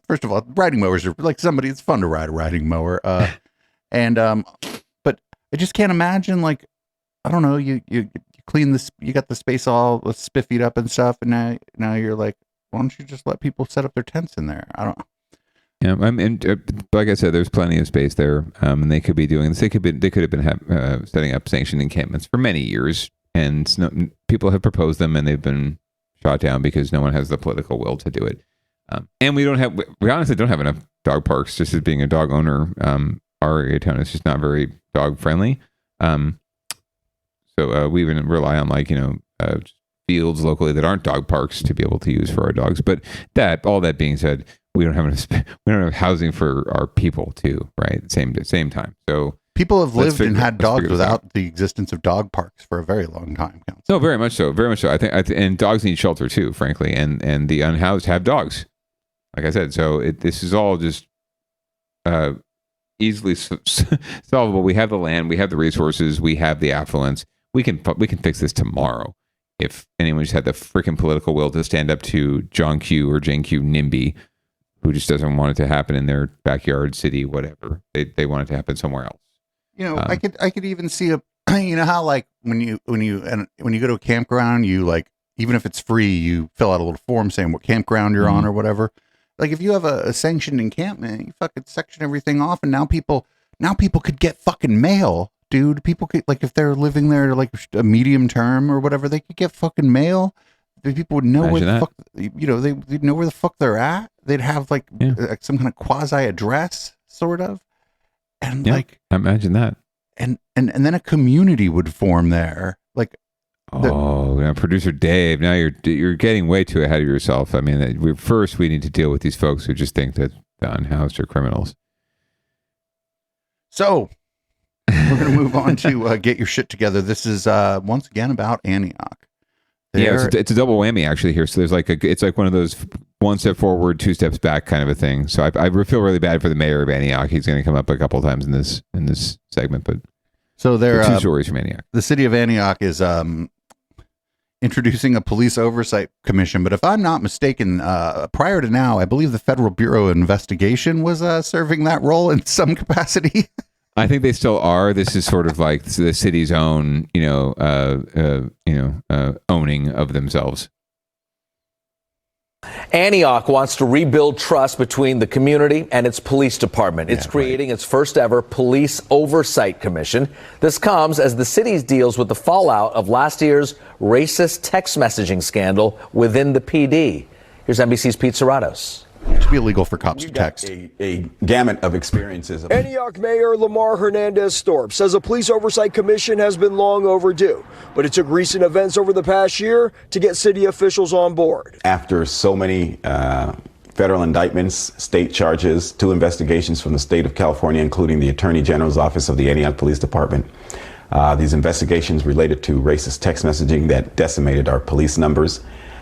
first of all, riding mowers are like it's fun to ride a riding mower. But I just can't imagine, like, I don't know, you clean this, you got the space all spiffied up and stuff, and now you're like, why don't you just let people set up their tents in there? I don't know. Yeah, like I said, there's plenty of space there, and they could be doing this. They could have been setting up sanctioned encampments for many years, and people have proposed them, and they've been shot down because no one has the political will to do it. And we honestly don't have enough dog parks. Just as being a dog owner, our area town is just not very dog friendly. So we even rely on fields locally that aren't dog parks to be able to use for our dogs. But all that being said, we don't have housing for our people too, right? At the same time. So people have lived and had dogs without the existence of dog parks for a very long time. No, very much so. Very much so. I think and dogs need shelter too, frankly. And the unhoused have dogs, like I said. So this is all just easily solvable. We have the land, we have the resources, we have the affluence. We can fix this tomorrow if anyone just had the freaking political will to stand up to John Q or Jane Q NIMBY, who just doesn't want it to happen in their backyard, city, whatever. They want it to happen somewhere else. I could even see how like when you go to a campground, you like, even if it's free, you fill out a little form saying what campground you're on or whatever. Like if you have a sanctioned encampment, you fucking section everything off, and now people could get fucking mail, dude. People could, like, if they're living there like a medium term or whatever, they could get fucking mail. People would know where the fuck, they'd know where the fuck they're at. They'd have like some kind of quasi address, sort of. And imagine that. And then a community would form there. Like, Producer Dave, now you're getting way too ahead of yourself. I mean, we need to deal with these folks who just think that the unhoused are criminals. So we're going to move on to Get Your Shit Together. This is once again about Antioch. Yeah, it's a double whammy actually here. So there's it's like one of those one step forward, two steps back kind of a thing. So I feel really bad for the mayor of Antioch. He's going to come up a couple of times in this segment, but so there two stories from Antioch. The city of Antioch is introducing a police oversight commission, but if I'm not mistaken, prior to now, I believe the Federal Bureau of Investigation was serving that role in some capacity. I think they still are. This is sort of like the city's own, owning of themselves. Antioch wants to rebuild trust between the community and its police department. It's creating its first ever police oversight commission. This comes as the city deals with the fallout of last year's racist text messaging scandal within the PD. Here's NBC's Pete Serratos. It should be illegal for cops to text. A gamut of experiences. Antioch Mayor Lamar Hernandez-Storp says a police oversight commission has been long overdue, but it took recent events over the past year to get city officials on board. After so many federal indictments, state charges, 2 investigations from the state of California, including the Attorney General's Office of the Antioch Police Department, these investigations related to racist text messaging that decimated our police numbers.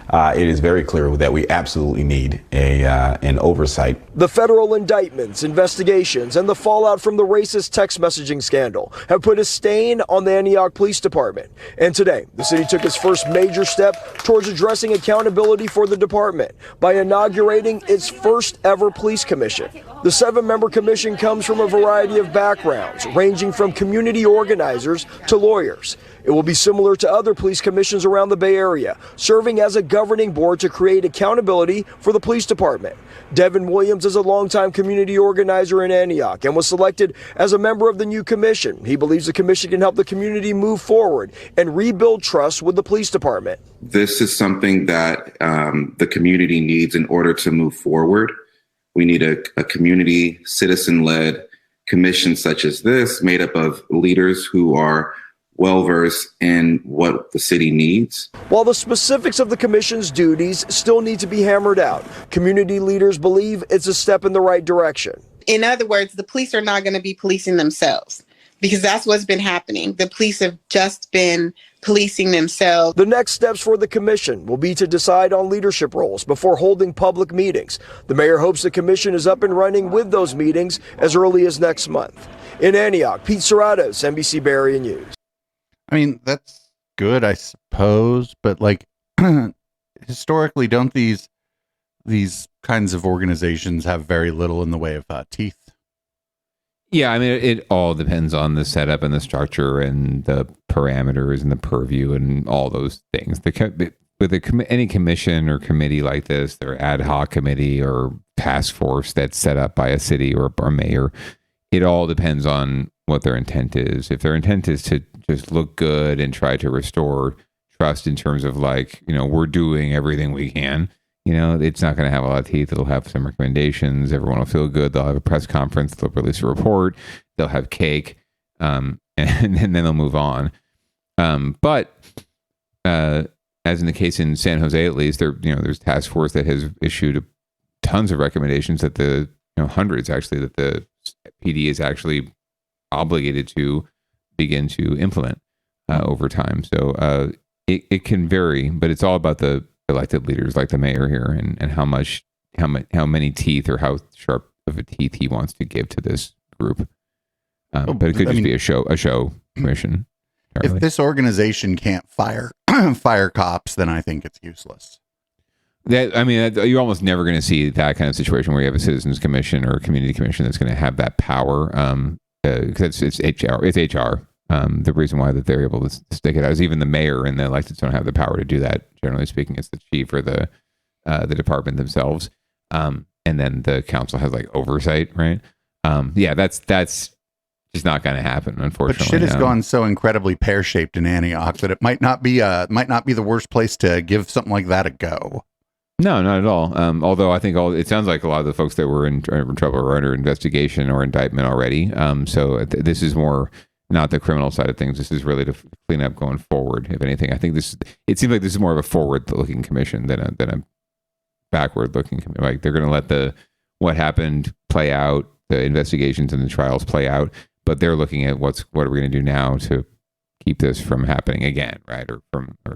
It is very clear that we absolutely need an oversight. The federal indictments, investigations, and the fallout from the racist text messaging scandal have put a stain on the Antioch Police Department. And today, the city took its first major step towards addressing accountability for the department by inaugurating its first ever police commission. The 7-member commission comes from a variety of backgrounds, ranging from community organizers to lawyers. It will be similar to other police commissions around the Bay Area, serving as a governing board to create accountability for the police department. Devin Williams is a longtime community organizer in Antioch and was selected as a member of the new commission. He believes the commission can help the community move forward and rebuild trust with the police department. This is something that the community needs in order to move forward. We need a community, citizen-led commission such as this, made up of leaders who are well-versed in what the city needs. While the specifics of the commission's duties still need to be hammered out, community leaders believe it's a step in the right direction. In other words, the police are not going to be policing themselves, because that's what's been happening. The police have just been policing themselves. The next steps for the commission will be to decide on leadership roles before holding public meetings. The mayor hopes the commission is up and running with those meetings as early as next month. In Antioch, Pete Serratos, NBC Bay Area News. I mean, that's good, I suppose, but historically, don't these kinds of organizations have very little in the way of teeth? Yeah, I mean, it all depends on the setup and the structure and the parameters and the purview and all those things. Any commission or committee like this, their ad hoc committee or task force that's set up by a city or a mayor, it all depends on what their intent is. If their intent is to just look good and try to restore trust in terms of we're doing everything we can, it's not going to have a lot of teeth. It'll have some recommendations. Everyone will feel good. They'll have a press conference. They'll release a report. They'll have cake. And then they'll move on. But as in the case in San Jose, at least, there's a task force that has issued tons of recommendations that hundreds actually, that the PD is actually obligated to begin to implement over time. So it can vary, but it's all about the elected leaders like the mayor here and how many teeth or how sharp of a teeth he wants to give to this group. But it could just be a show commission. Entirely. If this organization can't fire cops, then I think it's useless. You're almost never going to see that kind of situation where you have a citizens commission or a community commission that's going to have that power. Because it's HR. It's HR. The reason why that they're able to stick it out is even the mayor and the electeds don't have the power to do that. Generally speaking, it's the chief or the department themselves. And then the council has oversight, right? That's just not going to happen, unfortunately. But shit has gone so incredibly pear-shaped in Antioch that it might not be the worst place to give something like that a go. No, not at all. Although I think it sounds like a lot of the folks that were in trouble are under investigation or indictment already. So this is more not the criminal side of things. This is really to clean up going forward. If anything, I think it seems like this is more of a forward-looking commission than a backward-looking commission. Like they're going to let what happened play out, the investigations and the trials play out, but they're looking at what are we going to do now to keep this from happening again, right? Or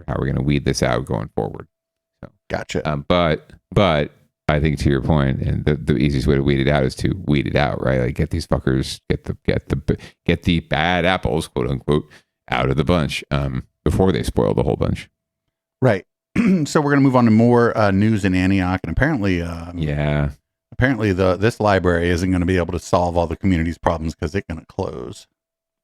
how we're going to weed this out going forward. So, gotcha. But I think to your point, and the easiest way to weed it out is to weed it out, right? Like get these fuckers, get the bad apples, quote unquote, out of the bunch before they spoil the whole bunch. Right. So we're going to move on to more news in Antioch, and apparently, this library isn't going to be able to solve all the community's problems because it's going to close.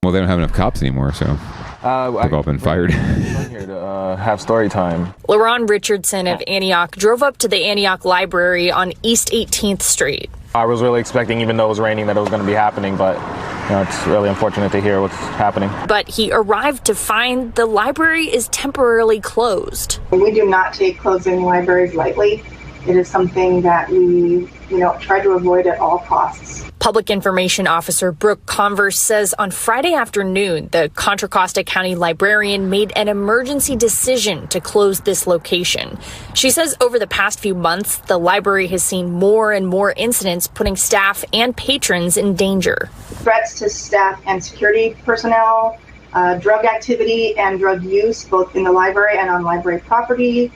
Well, they don't have enough cops anymore, so they've all been fired. I'm here to have story time. LaRon Richardson of Antioch drove up to the Antioch Library on East 18th Street. I was really expecting, even though it was raining, that it was going to be happening, but it's really unfortunate to hear what's happening. But he arrived to find the library is temporarily closed. We do not take closing libraries lightly. It is something that we, try to avoid at all costs. Public Information Officer Brooke Converse says on Friday afternoon, the Contra Costa County librarian made an emergency decision to close this location. She says over the past few months, the library has seen more and more incidents putting staff and patrons in danger. Threats to staff and security personnel, drug activity and drug use, both in the library and on library property,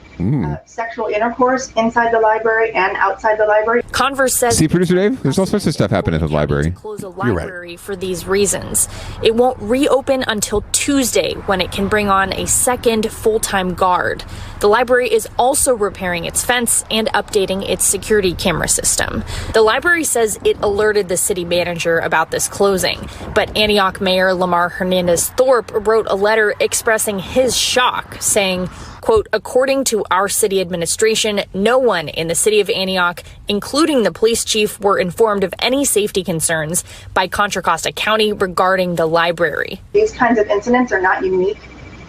sexual intercourse inside the library and outside the library. Converse says, see, Producer Dave, there's all sorts of stuff happening at the library. Close a library for these reasons. It won't reopen until Tuesday, when it can bring on a second full-time guard. The library is also repairing its fence and updating its security camera system. The library says it alerted the city manager about this closing, but Antioch Mayor Lamar Hernandez Thorpe wrote a letter expressing his shock, saying, quote, according to our city administration, no one in the city of Antioch, including the police chief, were informed of any safety concerns by Contra Costa County regarding the library. These kinds of incidents are not unique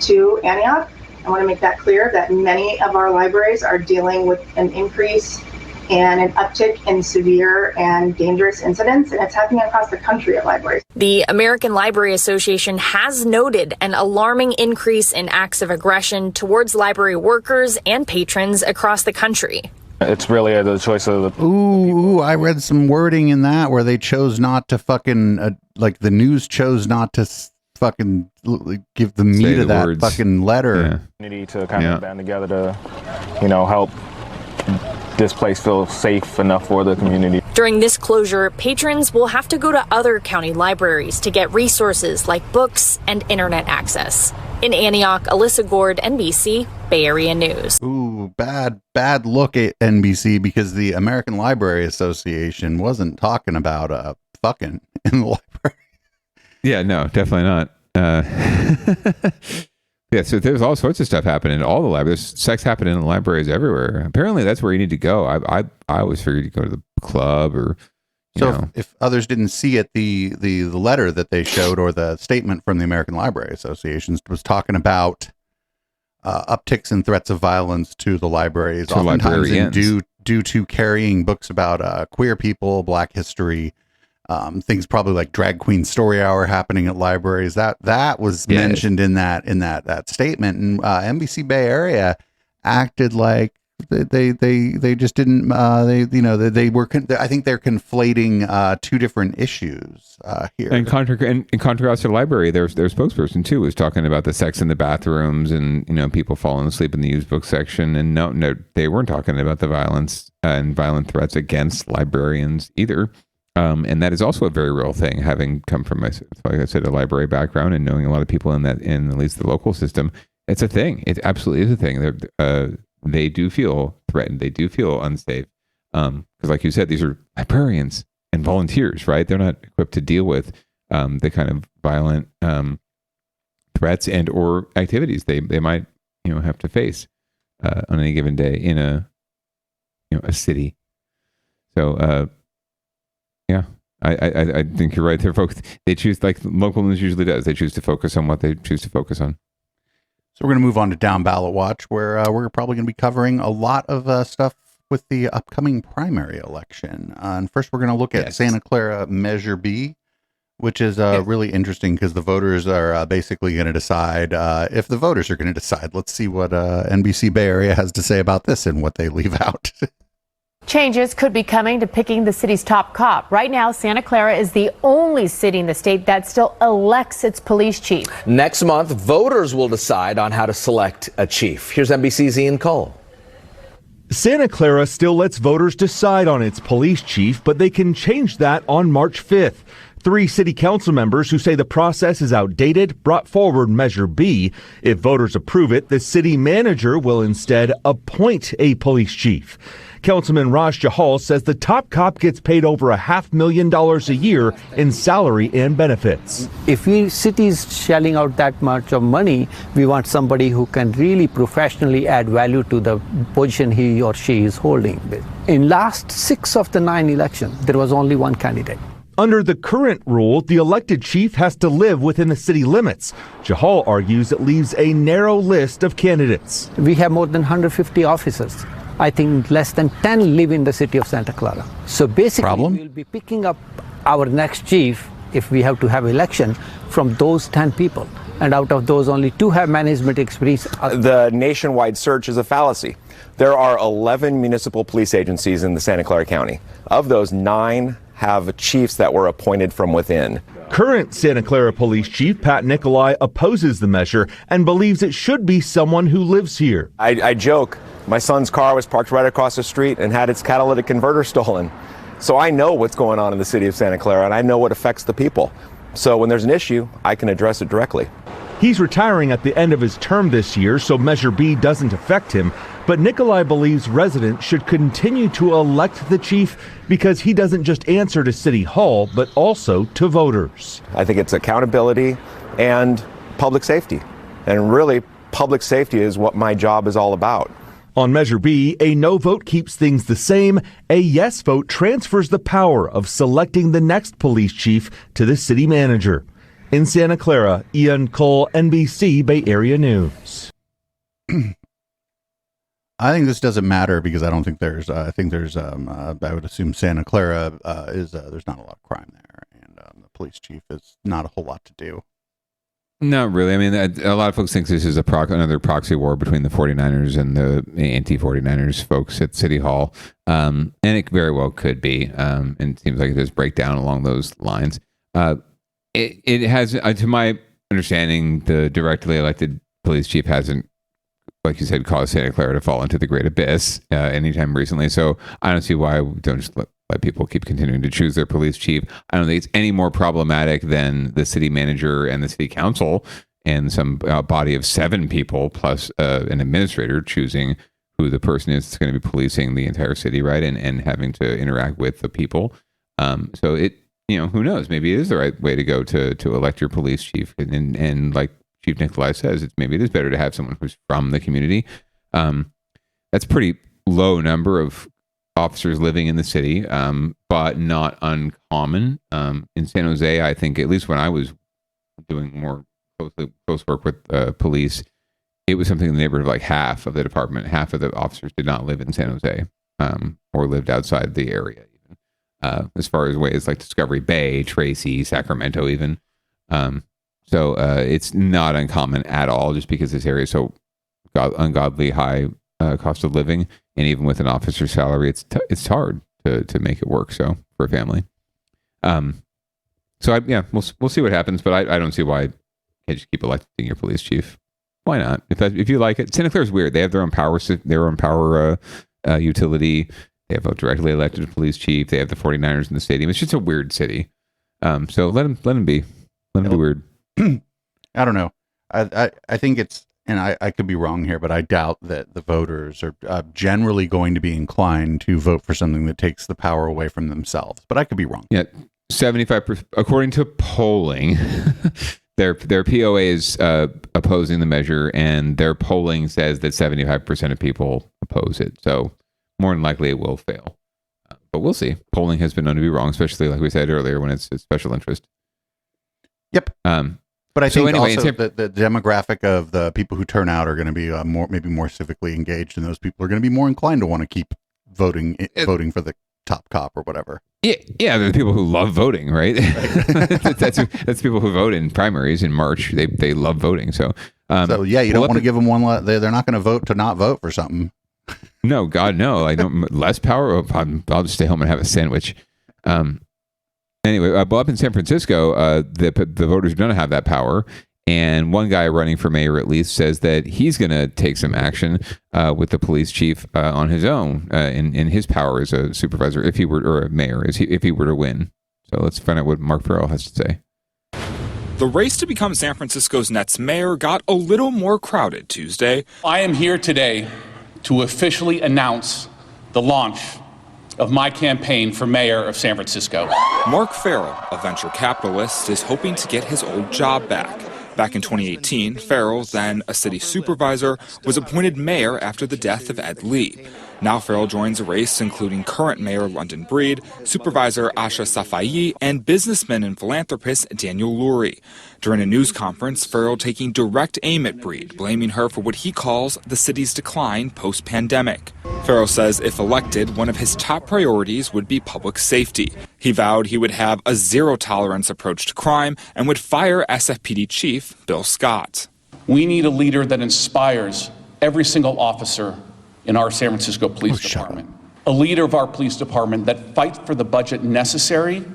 to Antioch. I want to make that clear that many of our libraries are dealing with an increase and an uptick in severe and dangerous incidents, and it's happening across the country at libraries. The American Library Association has noted an alarming increase in acts of aggression towards library workers and patrons across the country. It's really the choice of the... Ooh, I read some wording in that where they chose not to fucking, the news chose not to fucking give the meat of that fucking letter. Community to kind of band together to, help this place feel safe enough for the community. During this closure, patrons will have to go to other county libraries to get resources like books and internet access. In Antioch, Alyssa Gord, NBC, Bay Area News. Ooh, bad look at NBC, because the American Library Association wasn't talking about fucking in the library. Yeah, no, definitely not. Yeah, so there's all sorts of stuff happening in all the libraries. There's sex happening in the libraries everywhere. Apparently, that's where you need to go. I always figured you go to the club or. If others didn't see it, the letter that they showed, or the statement from the American Library Association, was talking about upticks in threats of violence to the libraries, oftentimes due to carrying books about queer people, Black history. Things probably like drag queen story hour happening at libraries. That was mentioned in that statement, and NBC Bay Area acted like they just didn't. They were. I think they're conflating two different issues here. And in contrast to the library, their spokesperson too was talking about the sex in the bathrooms and people falling asleep in the used book section. And no, they weren't talking about the violence and violent threats against librarians either. And that is also a very real thing, having come from, like I said, a library background and knowing a lot of people in at least the local system. It's a thing. It absolutely is a thing. They do feel threatened. They do feel unsafe. Because like you said, these are librarians and volunteers, right? They're not equipped to deal with the kind of violent threats and or activities they might have to face on any given day in a city. So yeah, I think you're right there, folks. They choose, like local news usually does, they choose to focus on what they choose to focus on. So we're going to move on to Downballot Watch, where we're probably going to be covering a lot of stuff with the upcoming primary election. And first, we're going to look at Santa Clara Measure B, which is really interesting because the voters are basically going to decide if the voters are going to decide. Let's see what NBC Bay Area has to say about this and what they leave out. Changes could be coming to picking the city's top cop. Right now, Santa Clara is the only city in the state that still elects its police chief. Next month, voters will decide on how to select a chief. Here's NBC's Ian Cole. Santa Clara still lets voters decide on its police chief, but they can change that on March 5th. 3 city council members who say the process is outdated brought forward Measure B. If voters approve it, the city manager will instead appoint a police chief. Councilman Raj Jahal says the top cop gets paid over $500,000 a year in salary and benefits. If we cities shelling out that much of money, we want somebody who can really professionally add value to the position he or she is holding. In last 6 of the 9 elections, there was only one candidate. Under the current rule, the elected chief has to live within the city limits. Jahal argues it leaves a narrow list of candidates. We have more than 150 officers. I think less than 10 live in the city of Santa Clara. So basically, we'll be picking up our next chief, if we have to have election, from those 10 people. And out of those, only 2 have management experience. The nationwide search is a fallacy. There are 11 municipal police agencies in the Santa Clara County. Of those, 9 have chiefs that were appointed from within. Current Santa Clara Police Chief Pat Nicolai opposes the measure and believes it should be someone who lives here. I joke, my son's car was parked right across the street and had its catalytic converter stolen. So I know what's going on in the city of Santa Clara, and I know what affects the people. So when there's an issue, I can address it directly. He's retiring at the end of his term this year, so Measure B doesn't affect him. But Nicolai believes residents should continue to elect the chief because he doesn't just answer to City Hall, but also to voters. I think it's accountability and public safety. And really, public safety is what my job is all about. On Measure B, a no vote keeps things the same. A yes vote transfers the power of selecting the next police chief to the city manager. In Santa Clara, Ian Cole, NBC Bay Area News. I think this doesn't matter because I don't think there's, I would assume Santa Clara there's not a lot of crime there. And the police chief is not a whole lot to do. Not really. I mean, a lot of folks think this is another proxy war between the 49ers and the anti-49ers folks at City Hall. And it very well could be. And it seems like it does break down along those lines. It has, to my understanding, the directly elected police chief hasn't, like you said, caused Santa Clara to fall into the great abyss anytime recently. So I don't see why we don't just let people keep continuing to choose their police chief. I don't think it's any more problematic than the city manager and the city council and some body of 7 people plus an administrator choosing who the person is that's going to be policing the entire city, right? And having to interact with the people. So it, who knows? Maybe it is the right way to go to elect your police chief. And like Chief Nicolai says, maybe it is better to have someone who's from the community. That's a pretty low number of officers living in the city, but not uncommon. In San Jose, I think, at least when I was doing more close work with police, it was something in the neighborhood of like half of the department, half of the officers did not live in San Jose or lived outside the area. As far as ways like Discovery Bay, Tracy, Sacramento even. So it's not uncommon at all just because this area is so ungodly high cost of living. And even with an officer's salary, it's hard to make it work. So for a family. We'll see what happens. But I don't see why you can't just keep electing your police chief. Why not? If you like it. Santa Clara's weird. They have their own power utility. They have a directly elected police chief. They have the 49ers in the stadium. It's just a weird city. So let them be. Let them be weird. I don't know. I think it's, and I could be wrong here, but I doubt that the voters are generally going to be inclined to vote for something that takes the power away from themselves. But I could be wrong. Yeah, 75%, according to polling, their POA is opposing the measure, and their polling says that 75% of people oppose it. So more than likely it will fail. But we'll see. Polling has been known to be wrong, especially like we said earlier, when it's special interest. Yep. But I think also the demographic of the people who turn out are going to be maybe more civically engaged, and those people are going to be more inclined to want to keep voting for the top cop or whatever. Yeah, they're the people who love voting, right? that's people who vote in primaries in March. They love voting. So you don't want to give them one. They're not going to vote to not vote for something. No, God, no. I don't. Less power. I'll just stay home and have a sandwich. Anyway, well, up in San Francisco, the voters don't have that power. And one guy running for mayor, at least, says that he's going to take some action with the police chief on his own in his power as a supervisor, if he were, or a mayor, if he were to win. So let's find out what Mark Farrell has to say. The race to become San Francisco's next mayor got a little more crowded Tuesday. I am here today to officially announce the launch of my campaign for mayor of San Francisco. Mark Farrell, a venture capitalist, is hoping to get his old job back. Back in 2018, Farrell, then a city supervisor, was appointed mayor after the death of Ed Lee. Now Farrell joins a race including current Mayor London Breed, Supervisor Asha Safai, and businessman and philanthropist Daniel Lurie. During a news conference, Farrell taking direct aim at Breed, blaming her for what he calls the city's decline post-pandemic. Farrell says if elected, one of his top priorities would be public safety. He vowed he would have a zero-tolerance approach to crime and would fire SFPD Chief Bill Scott. We need a leader that inspires every single officer in our San Francisco Police Department. A leader of our police department that fights for the budget necessary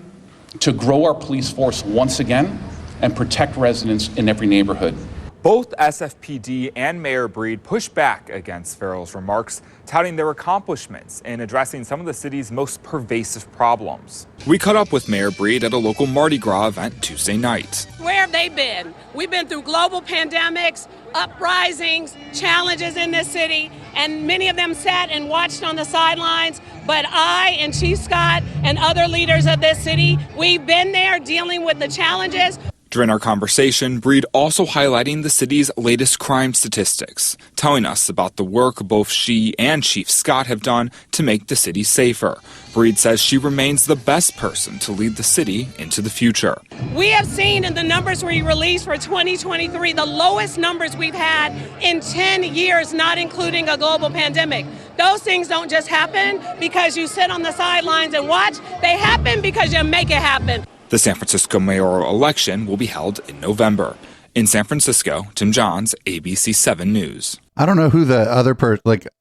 to grow our police force once again and protect residents in every neighborhood. Both SFPD and Mayor Breed pushed back against Farrell's remarks, touting their accomplishments in addressing some of the city's most pervasive problems. We caught up with Mayor Breed at a local Mardi Gras event Tuesday night. Where have they been? We've been through global pandemics, uprisings, challenges in this city, and many of them sat and watched on the sidelines. But I and Chief Scott and other leaders of this city, we've been there dealing with the challenges. During our conversation, Breed also highlighting the city's latest crime statistics, telling us about the work both she and Chief Scott have done to make the city safer. Breed says she remains the best person to lead the city into the future. We have seen in the numbers we released for 2023 the lowest numbers we've had in 10 years, not including a global pandemic. Those things don't just happen because you sit on the sidelines and watch. They happen because you make it happen. The San Francisco mayoral election will be held in November. In San Francisco, Tim Johns, ABC 7 News. I don't know who the other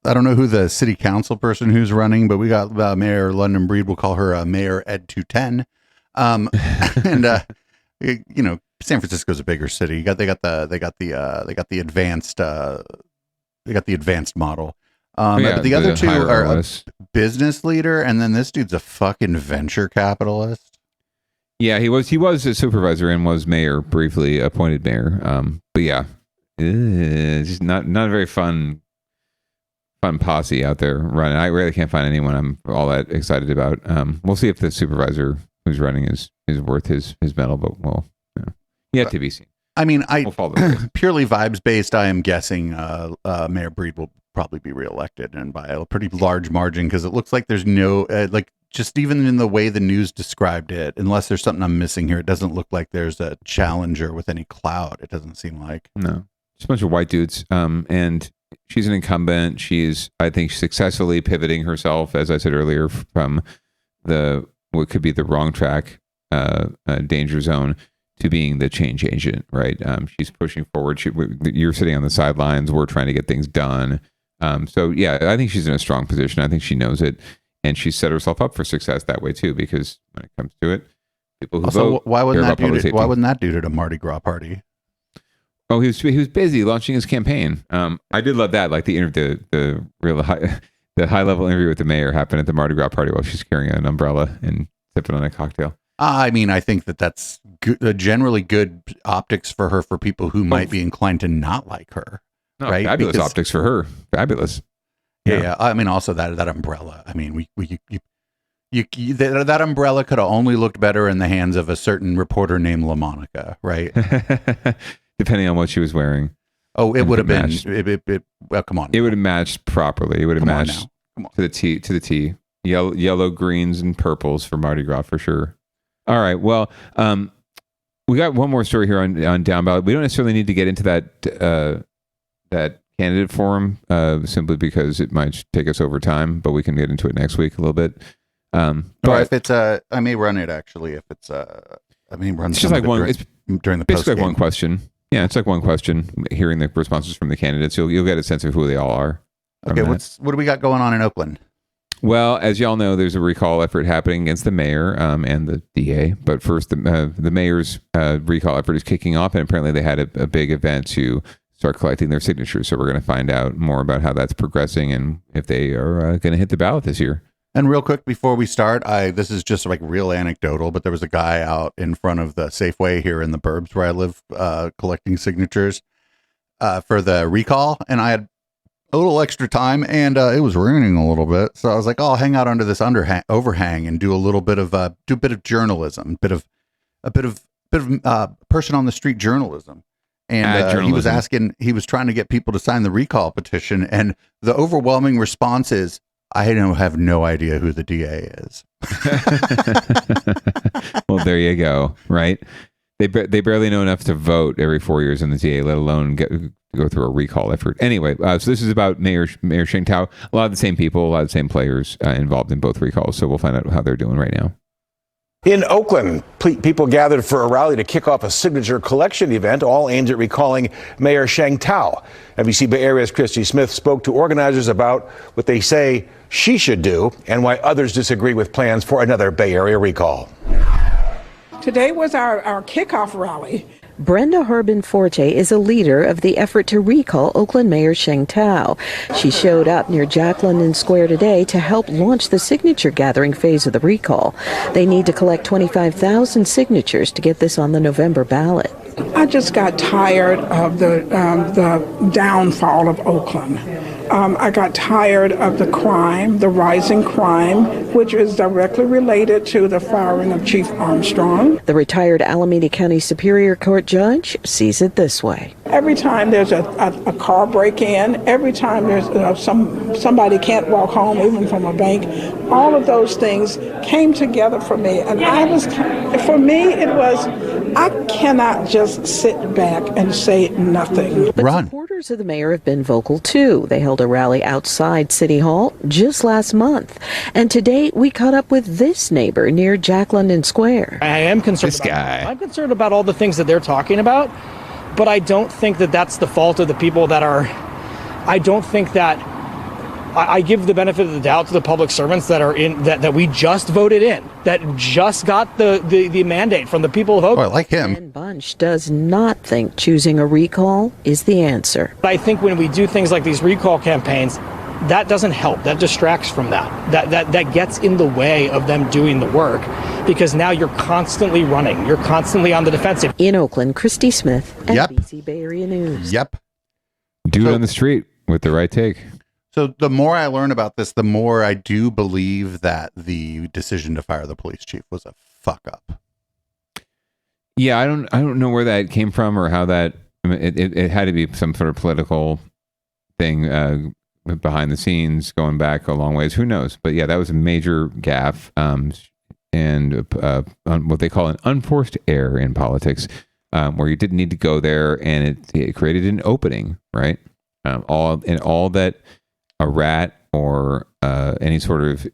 I don't know who the city council person who's running, but we got Mayor London Breed. We'll call her Mayor Ed 210. And you know, San Francisco's a bigger city. They got the advanced model. But the other two are a business leader, and then this dude's a fucking venture capitalist. Yeah, he was a supervisor and was mayor briefly, appointed mayor. But yeah, it's not a very fun posse out there running. I really can't find anyone I'm all that excited about. We'll see if the supervisor who's running is worth his medal, but we'll yet to be seen. I mean, we'll follow the purely vibes based. I am guessing Mayor Breed will probably be reelected, and by a pretty large margin, because it looks like there's no just even in the way the news described it, unless there's something I'm missing here, it doesn't look like there's a challenger with any clout. It doesn't seem like. No, just a bunch of white dudes. And she's an incumbent. She's, I think, successfully pivoting herself, as I said earlier, from what could be the wrong track, danger zone, to being the change agent, right? She's pushing forward. You're sitting on the sidelines. We're trying to get things done. So yeah, I think she's in a strong position. I think she knows it. And she set herself up for success that way too, because when it comes to it, people who also, vote. Why wouldn't that dude at a Mardi Gras party? Oh, he was busy launching his campaign. I did love that, like the high level interview with the mayor happened at the Mardi Gras party while she's carrying an umbrella and sipping on a cocktail. I mean, I think that's generally good optics for her, for people who might be inclined to not like her. No, right? Fabulous optics for her. Fabulous. Yeah. I mean, also that umbrella. I mean, that umbrella could have only looked better in the hands of a certain reporter named LaMonica, right? Depending on what she was wearing. Oh, it would have been. Well, come on. It would have matched properly. It would have matched to the T. Yellow, greens, and purples for Mardi Gras for sure. All right. Well, we got one more story here on Downballot. We don't necessarily need to get into that candidate forum simply because it might take us over time, but we can get into it next week a little bit. Or if it's I may run it actually. If it's I may run. It's just like one. It's during the basically post-game. like one question. Yeah, it's like one question. Hearing the responses from the candidates, you'll get a sense of who they all are. Okay, what do we got going on in Oakland? Well, as y'all know, there's a recall effort happening against the mayor and the DA. But first, the mayor's recall effort is kicking off, and apparently they had a big event to start collecting their signatures. So we're going to find out more about how that's progressing and if they are going to hit the ballot this year. And real quick before we start, this is just like real anecdotal, but there was a guy out in front of the Safeway here in the burbs where I live collecting signatures for the recall, and I had a little extra time, and it was raining a little bit, so I was like, "Oh, I'll hang out under this overhang and do a bit of journalism, a bit of person on the street journalism." And he was trying to get people to sign the recall petition, and the overwhelming response is, "I have no idea who the DA is." Well, there you go. Right? They barely know enough to vote every 4 years in the DA, let alone go through a recall effort. Anyway, so this is about Mayor Sheng Tao. A lot of the same people, a lot of the same players involved in both recalls. So we'll find out how they're doing right now. In Oakland, people gathered for a rally to kick off a signature collection event, all aimed at recalling Mayor Sheng Tao. NBC Bay Area's Christy Smith spoke to organizers about what they say she should do and why others disagree with plans for another Bay Area recall. Today was our kickoff rally. Brenda Harbin-Forte is a leader of the effort to recall Oakland Mayor Sheng Tao. She showed up near Jack London Square today to help launch the signature gathering phase of the recall. They need to collect 25,000 signatures to get this on the November ballot. I just got tired of the downfall of Oakland. I got tired of the crime, the rising crime, which is directly related to the firing of Chief Armstrong. The retired Alameda County Superior Court judge sees it this way. Every time there's a car break-in, every time there's somebody can't walk home, even from a bank, all of those things came together for me. And I cannot just sit back and say nothing. But supporters of the mayor have been vocal too. They held a rally outside City Hall just last month. And today we caught up with this neighbor near Jack London Square. I am concerned. I'm concerned about all the things that they're talking about, but I don't think that that's the fault of the people that are. I don't think that. I give the benefit of the doubt to the public servants that are in that we just voted in, that just got the mandate from the people of Oakland. Oh, I like him. Ben Bunch does not think choosing a recall is the answer. I think when we do things like these recall campaigns, that doesn't help. That distracts from that. That gets in the way of them doing the work, because now you're constantly running. You're constantly on the defensive. In Oakland, Christy Smith, NBC Bay Area News. Yep. Do it on the street with the right take. So the more I learn about this, the more I do believe that the decision to fire the police chief was a fuck up. Yeah, I don't know where that came from or how that. I mean, it had to be some sort of political thing behind the scenes, going back a long ways. Who knows? But yeah, that was a major gaffe, and what they call an unforced error in politics, where you didn't need to go there, and it created an opening, right? All that a rat or any sort of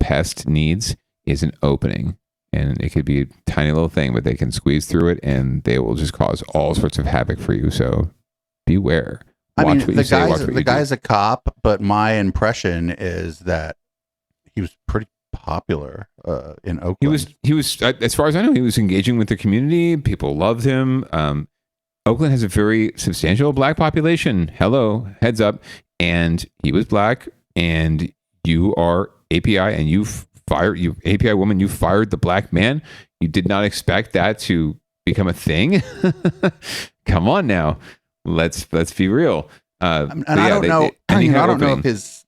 pest needs is an opening, and it could be a tiny little thing, but they can squeeze through it, and they will just cause all sorts of havoc for you. So beware. The guy's a cop, but my impression is that he was pretty popular in Oakland. He was, as far as I know, he was engaging with the community. People loved him. Oakland has a very substantial black population. Hello, heads up. And he was black, and you are API, and you API woman, you fired the black man. You did not expect that to become a thing. Come on now, let's be real. And I don't know. I don't know if his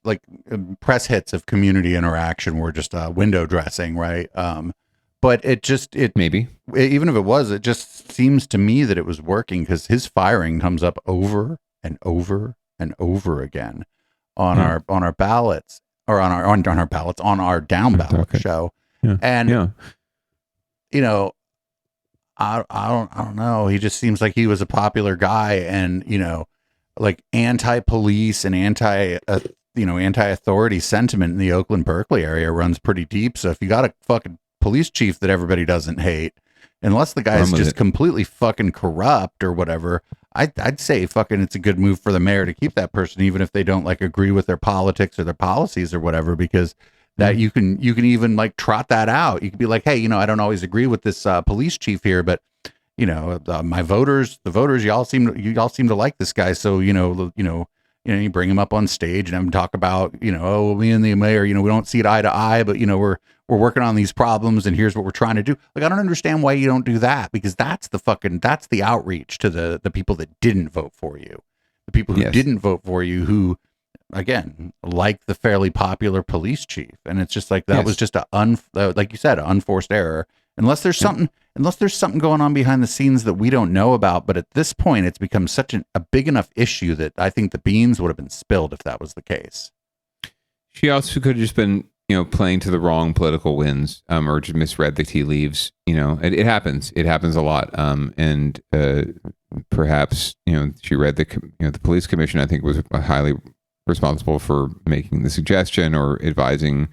press hits of community interaction were just window dressing, right? But it maybe, even if it was, it just seems to me that it was working, because his firing comes up over and over and over again on our ballots, or on our ballots, on our down ballot show. Yeah. And I don't know. He just seems like he was a popular guy, and like anti-police and anti-authority sentiment in the Oakland Berkeley area runs pretty deep. So if you got a fucking police chief that everybody doesn't hate, unless the guy's just completely fucking corrupt or whatever, I'd say fucking it's a good move for the mayor to keep that person, even if they don't like agree with their politics or their policies or whatever, because that you can even like trot that out. You can be like, hey, I don't always agree with this police chief here, but my voters, y'all seem to like this guy. So, you bring him up on stage and have him talk about, me and the mayor, we don't see it eye to eye, but we're working on these problems and here's what we're trying to do. Like, I don't understand why you don't do that, because that's the outreach to the people that didn't vote for you. The people who didn't vote for you, who, again, like the fairly popular police chief. And it's just like, that was just like you said, an unforced error. Unless there's something going on behind the scenes that we don't know about. But at this point, it's become such a big enough issue that I think the beans would have been spilled if that was the case. She also could have just been, playing to the wrong political winds, or just misread the tea leaves. It happens. It happens a lot. And perhaps, she read the police commission, I think, was highly responsible for making the suggestion or advising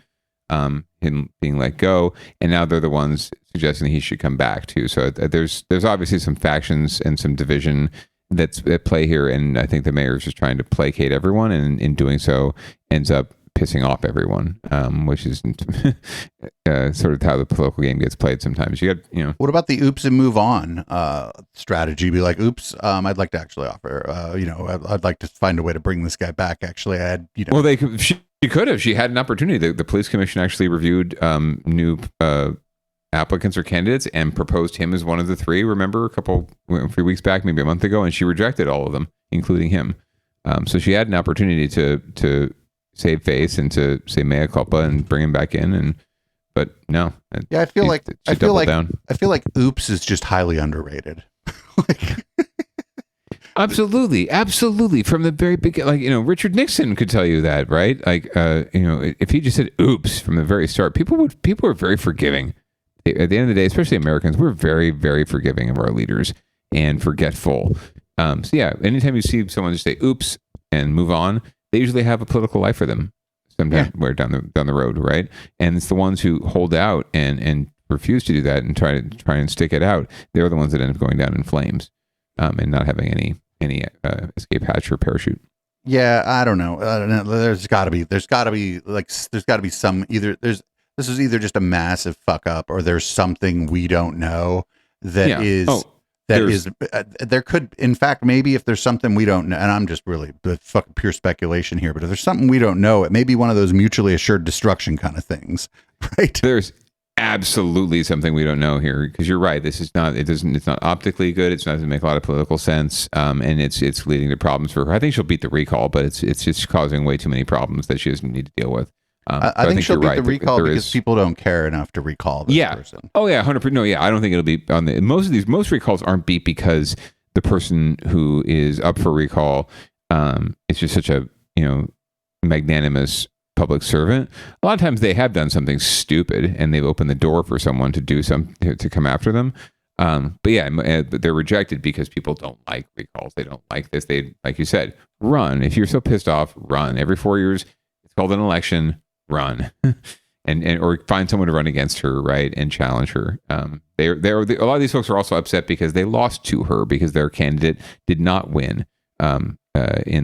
him being let go, and now they're the ones suggesting he should come back too. So there's obviously some factions and some division that's at play here, and I think the mayor is just trying to placate everyone, and in doing so ends up pissing off everyone, which is sort of how the political game gets played sometimes. What about the oops and move on strategy? Be like, oops, I'd like to actually offer, I'd like to find a way to bring this guy back. Actually, I had, Well, she could have. She had an opportunity. The police commission actually reviewed new applicants or candidates and proposed him as one of the three. Remember, a few weeks back, maybe a month ago, and she rejected all of them, including him. So she had an opportunity to save face and to say mea culpa and bring him back in, but no. Yeah, I feel like oops is just highly underrated. Absolutely. From the very beginning, Richard Nixon could tell you that, right? If he just said oops from the very start, people are very forgiving. At the end of the day, especially Americans, we're very, very forgiving of our leaders and forgetful. So yeah, anytime you see someone just say oops and move on, they usually have a political life for them sometime down the road, right? And it's the ones who hold out and refuse to do that and try and stick it out. They're the ones that end up going down in flames, and not having any escape hatch or parachute. Yeah, I don't know. There's got to be some this is either just a massive fuck up, or there's something we don't know that is. There could, in fact, maybe if there's something we don't know, and I'm just really fucking pure speculation here, but if there's something we don't know, it may be one of those mutually assured destruction kind of things, right? There's absolutely something we don't know here, because you're right. It's not optically good. It doesn't make a lot of political sense, and it's leading to problems for her. I think she'll beat the recall, but it's just causing way too many problems that she doesn't need to deal with. I think she'll beat the recall because people don't care enough to recall this person. Oh yeah, 100%. No, yeah, I don't think it'll be on most recalls aren't beat because the person who is up for recall is just such a magnanimous public servant. A lot of times they have done something stupid and they've opened the door for someone to do to come after them. But yeah, they're rejected because people don't like recalls. They don't like this. They, like you said, run. If you're so pissed off, run. Every 4 years, it's called an election. Run, or find someone to run against her, right, and challenge her. A lot of these folks are also upset because they lost to her because their candidate did not win in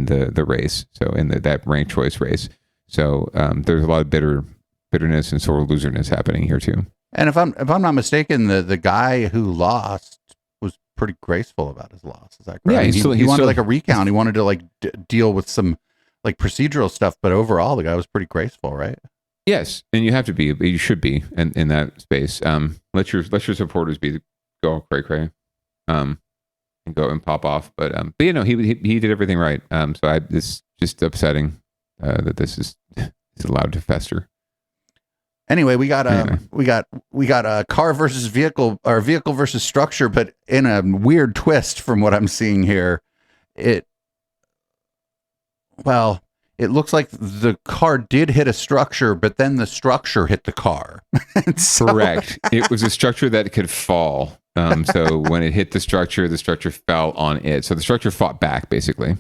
the race. So in that ranked choice race. So there's a lot of bitterness and sort of loserness happening here too. And if I'm not mistaken, the guy who lost was pretty graceful about his loss. Is that correct? Yeah, he wanted like a recount. He wanted to deal with some like procedural stuff, but overall the guy was pretty graceful, right? Yes, and you should be in that space. Let your supporters go all cray cray, and go and pop off. But he did everything right. So it's just upsetting that this is allowed to fester. Anyway, we got a car versus vehicle, or vehicle versus structure, but in a weird twist from what I'm seeing here. It looks like the car did hit a structure, but then the structure hit the car. Correct. It was a structure that could fall. So when it hit the structure fell on it. So the structure fought back, basically.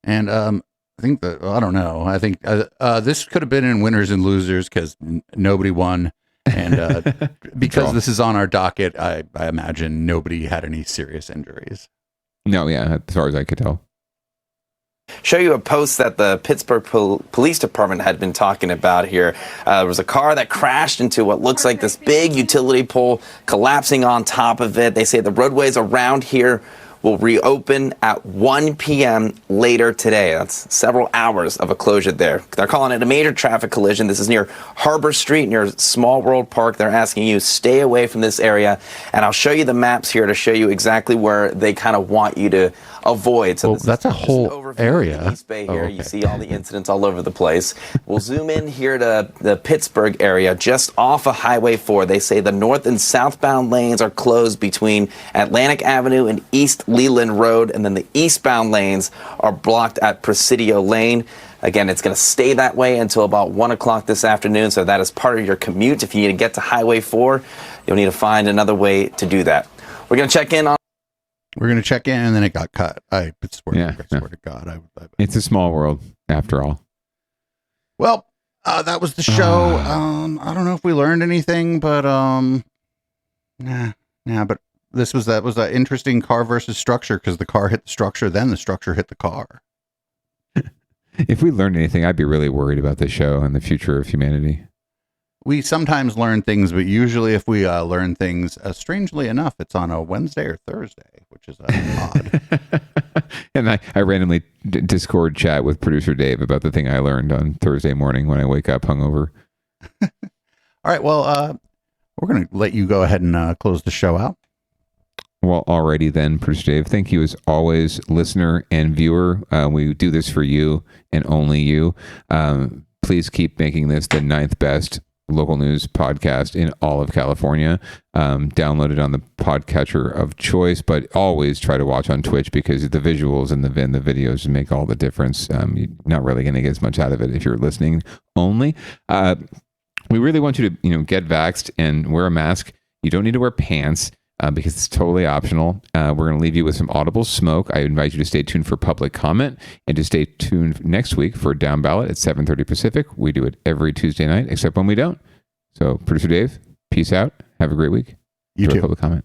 And I think I don't know. I think this could have been in winners and losers because nobody won. And because this is on our docket, I imagine nobody had any serious injuries. No, yeah, as far as I could tell. Show you a post that the Pittsburgh Police Department had been talking about here. There was a car that crashed into what looks like this big utility pole, collapsing on top of it. They say the roadways around here will reopen at 1 p.m. later today. That's several hours of a closure there. They're calling it a major traffic collision. This is near Harbor Street, near Small World Park. They're asking you stay away from this area. And I'll show you the maps here to show you exactly where they kind of want you to avoid. So that's a whole area. East Bay here. You see all the incidents all over the place. We'll zoom in here to the Pittsburgh area, just off of Highway 4. They say the north and southbound lanes are closed between Atlantic Avenue and East Leland Road, and then the eastbound lanes are blocked at Presidio Lane. Again, it's going to stay that way until about 1 o'clock this afternoon, so that is part of your commute. If you need to get to Highway 4, you'll need to find another way to do that. We're going to check in, and then it got cut. I swear to God. It's a small world, after all. Well, that was the show. I don't know if we learned anything, but but that was an interesting car versus structure, because the car hit the structure, then the structure hit the car. If we learned anything, I'd be really worried about this show and the future of humanity. We sometimes learn things, but usually if we learn things, strangely enough, it's on a Wednesday or Thursday, which is odd. And I randomly Discord chat with producer Dave about the thing I learned on Thursday morning when I wake up hungover. All right, well, we're going to let you go ahead and close the show out. Well, alrighty then, producer Dave. Thank you as always, listener and viewer. We do this for you and only you. Please keep making this the 9th best local news podcast in all of California. Download it on the podcatcher of choice, but always try to watch on Twitch, because the visuals and the videos make all the difference. You're not really going to get as much out of it if you're listening only. We really want you to get vaxxed and wear a mask. You don't need to wear pants, because it's totally optional. We're going to leave you with some audible smoke. I invite you to stay tuned for public comment, and to stay tuned next week for Downballot at 7:30 Pacific. We do it every Tuesday night, except when we don't. So, producer Dave, peace out. Have a great week. You too. Public comment.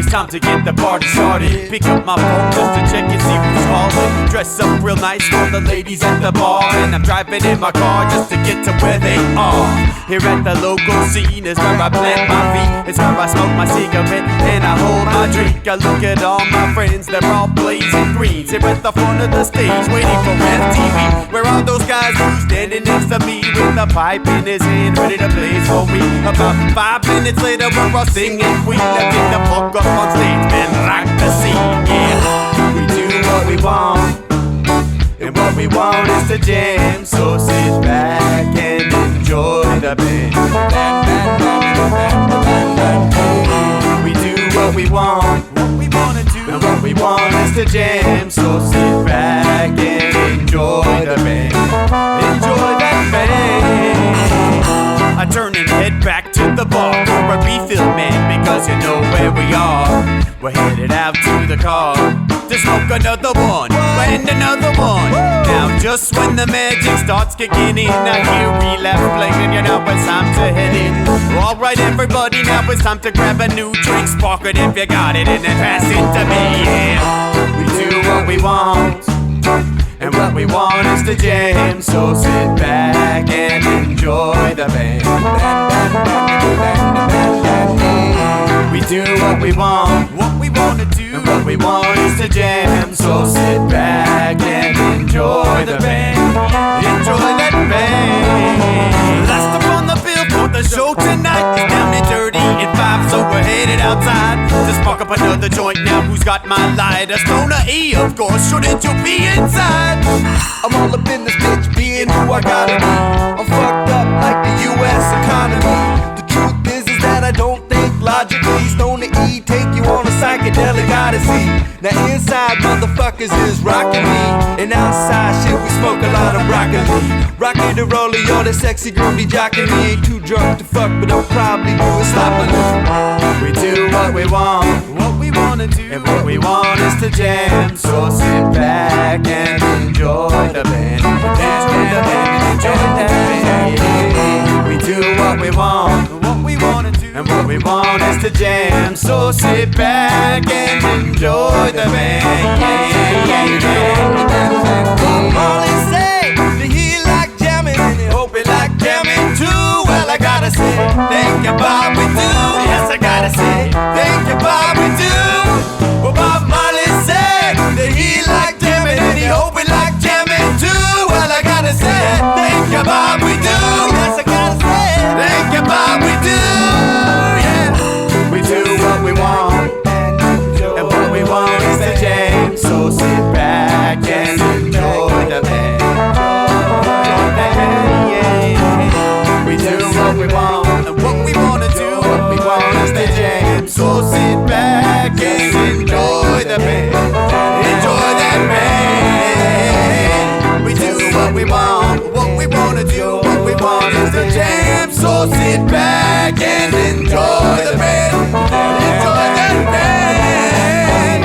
Time to get the party started. Pick up my phone just to check and see who's calling. Dress up real nice for the ladies at the bar, and I'm driving in my car just to get to where they are. Here at the local scene is where I plant my feet. It's where I smoke my cigarette and I hold my drink. I look at all my friends, they're all blazing greens. Here at the front of the stage, waiting for MTV. Where are those guys who's standing next to me with a pipe in his hand, ready to blaze for me? About 5 minutes later, we're all singing Queen. Now get the fuck up on stage, man, rock the scene, yeah. We do what we want, and what we want is to jam. So sit back and enjoy the band. We do what we want, and what we want is to jam. So sit back and enjoy the band. Enjoy that band. I turn and head back to the bar for a refill, man, because you know where we are. We're headed out to the car to smoke another one and another one. Now just when the magic starts kicking in, I hear relapse playing, you know it's time to head in. Alright everybody, now it's time to grab a new drink. Spark it if you got it and then pass it to me, yeah. We do what we want, and what we want is to jam. So sit back and enjoy the band. We do what we want to do, and what we want is to jam. So sit back and enjoy the band. Enjoy that band. Last up on the bill for the show tonight is Down and Dirty at 5, so we're headed outside to spark up another joint. Now who's got my lighter? Stoner E, of course, shouldn't you be inside? I'm all up in this bitch, being who I gotta be. I'm fucked up like the U.S. economy. The truth is that I don't think logically. Stoner E take you on a psychedelic odyssey. Now inside motherfuckers is rocking me, and outside shit we smoke a lot of broccoli. Rocky the roller, yo, that sexy girl be jocking me. Ain't too drunk to fuck, but I'll probably do it sloppily. We do what we want to do, and what we want is to jam. So sit back and enjoy the band, enjoy the band, enjoy the band. We do what we want to do, and what we want is to jam. So sit back and enjoy the band. Molly say that he like jamming, and he hope he like jamming too. Well, I gotta say, thank you, Bob, we do. Yes, I gotta say, thank you, Bob, we do. Well, Bob Marley said that he liked jamming, and he hope we like jamming too. Well, I gotta say, thank you, Bob, we do. Yes, I gotta say, thank you, Bob, we do. Yeah, we do what we want, and what we want is to jam. So sit back and enjoy the band. We do what we want, and what we want to do, what we want is to jam. So sit back and enjoy the band, enjoy that band. We do what we want to do, what we want is to jam. So sit back and enjoy the band, enjoy that band.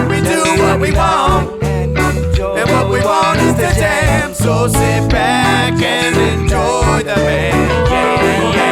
We do what we want, and what we want is to jam. So sit back and enjoy the band. Yeah, yeah, yeah.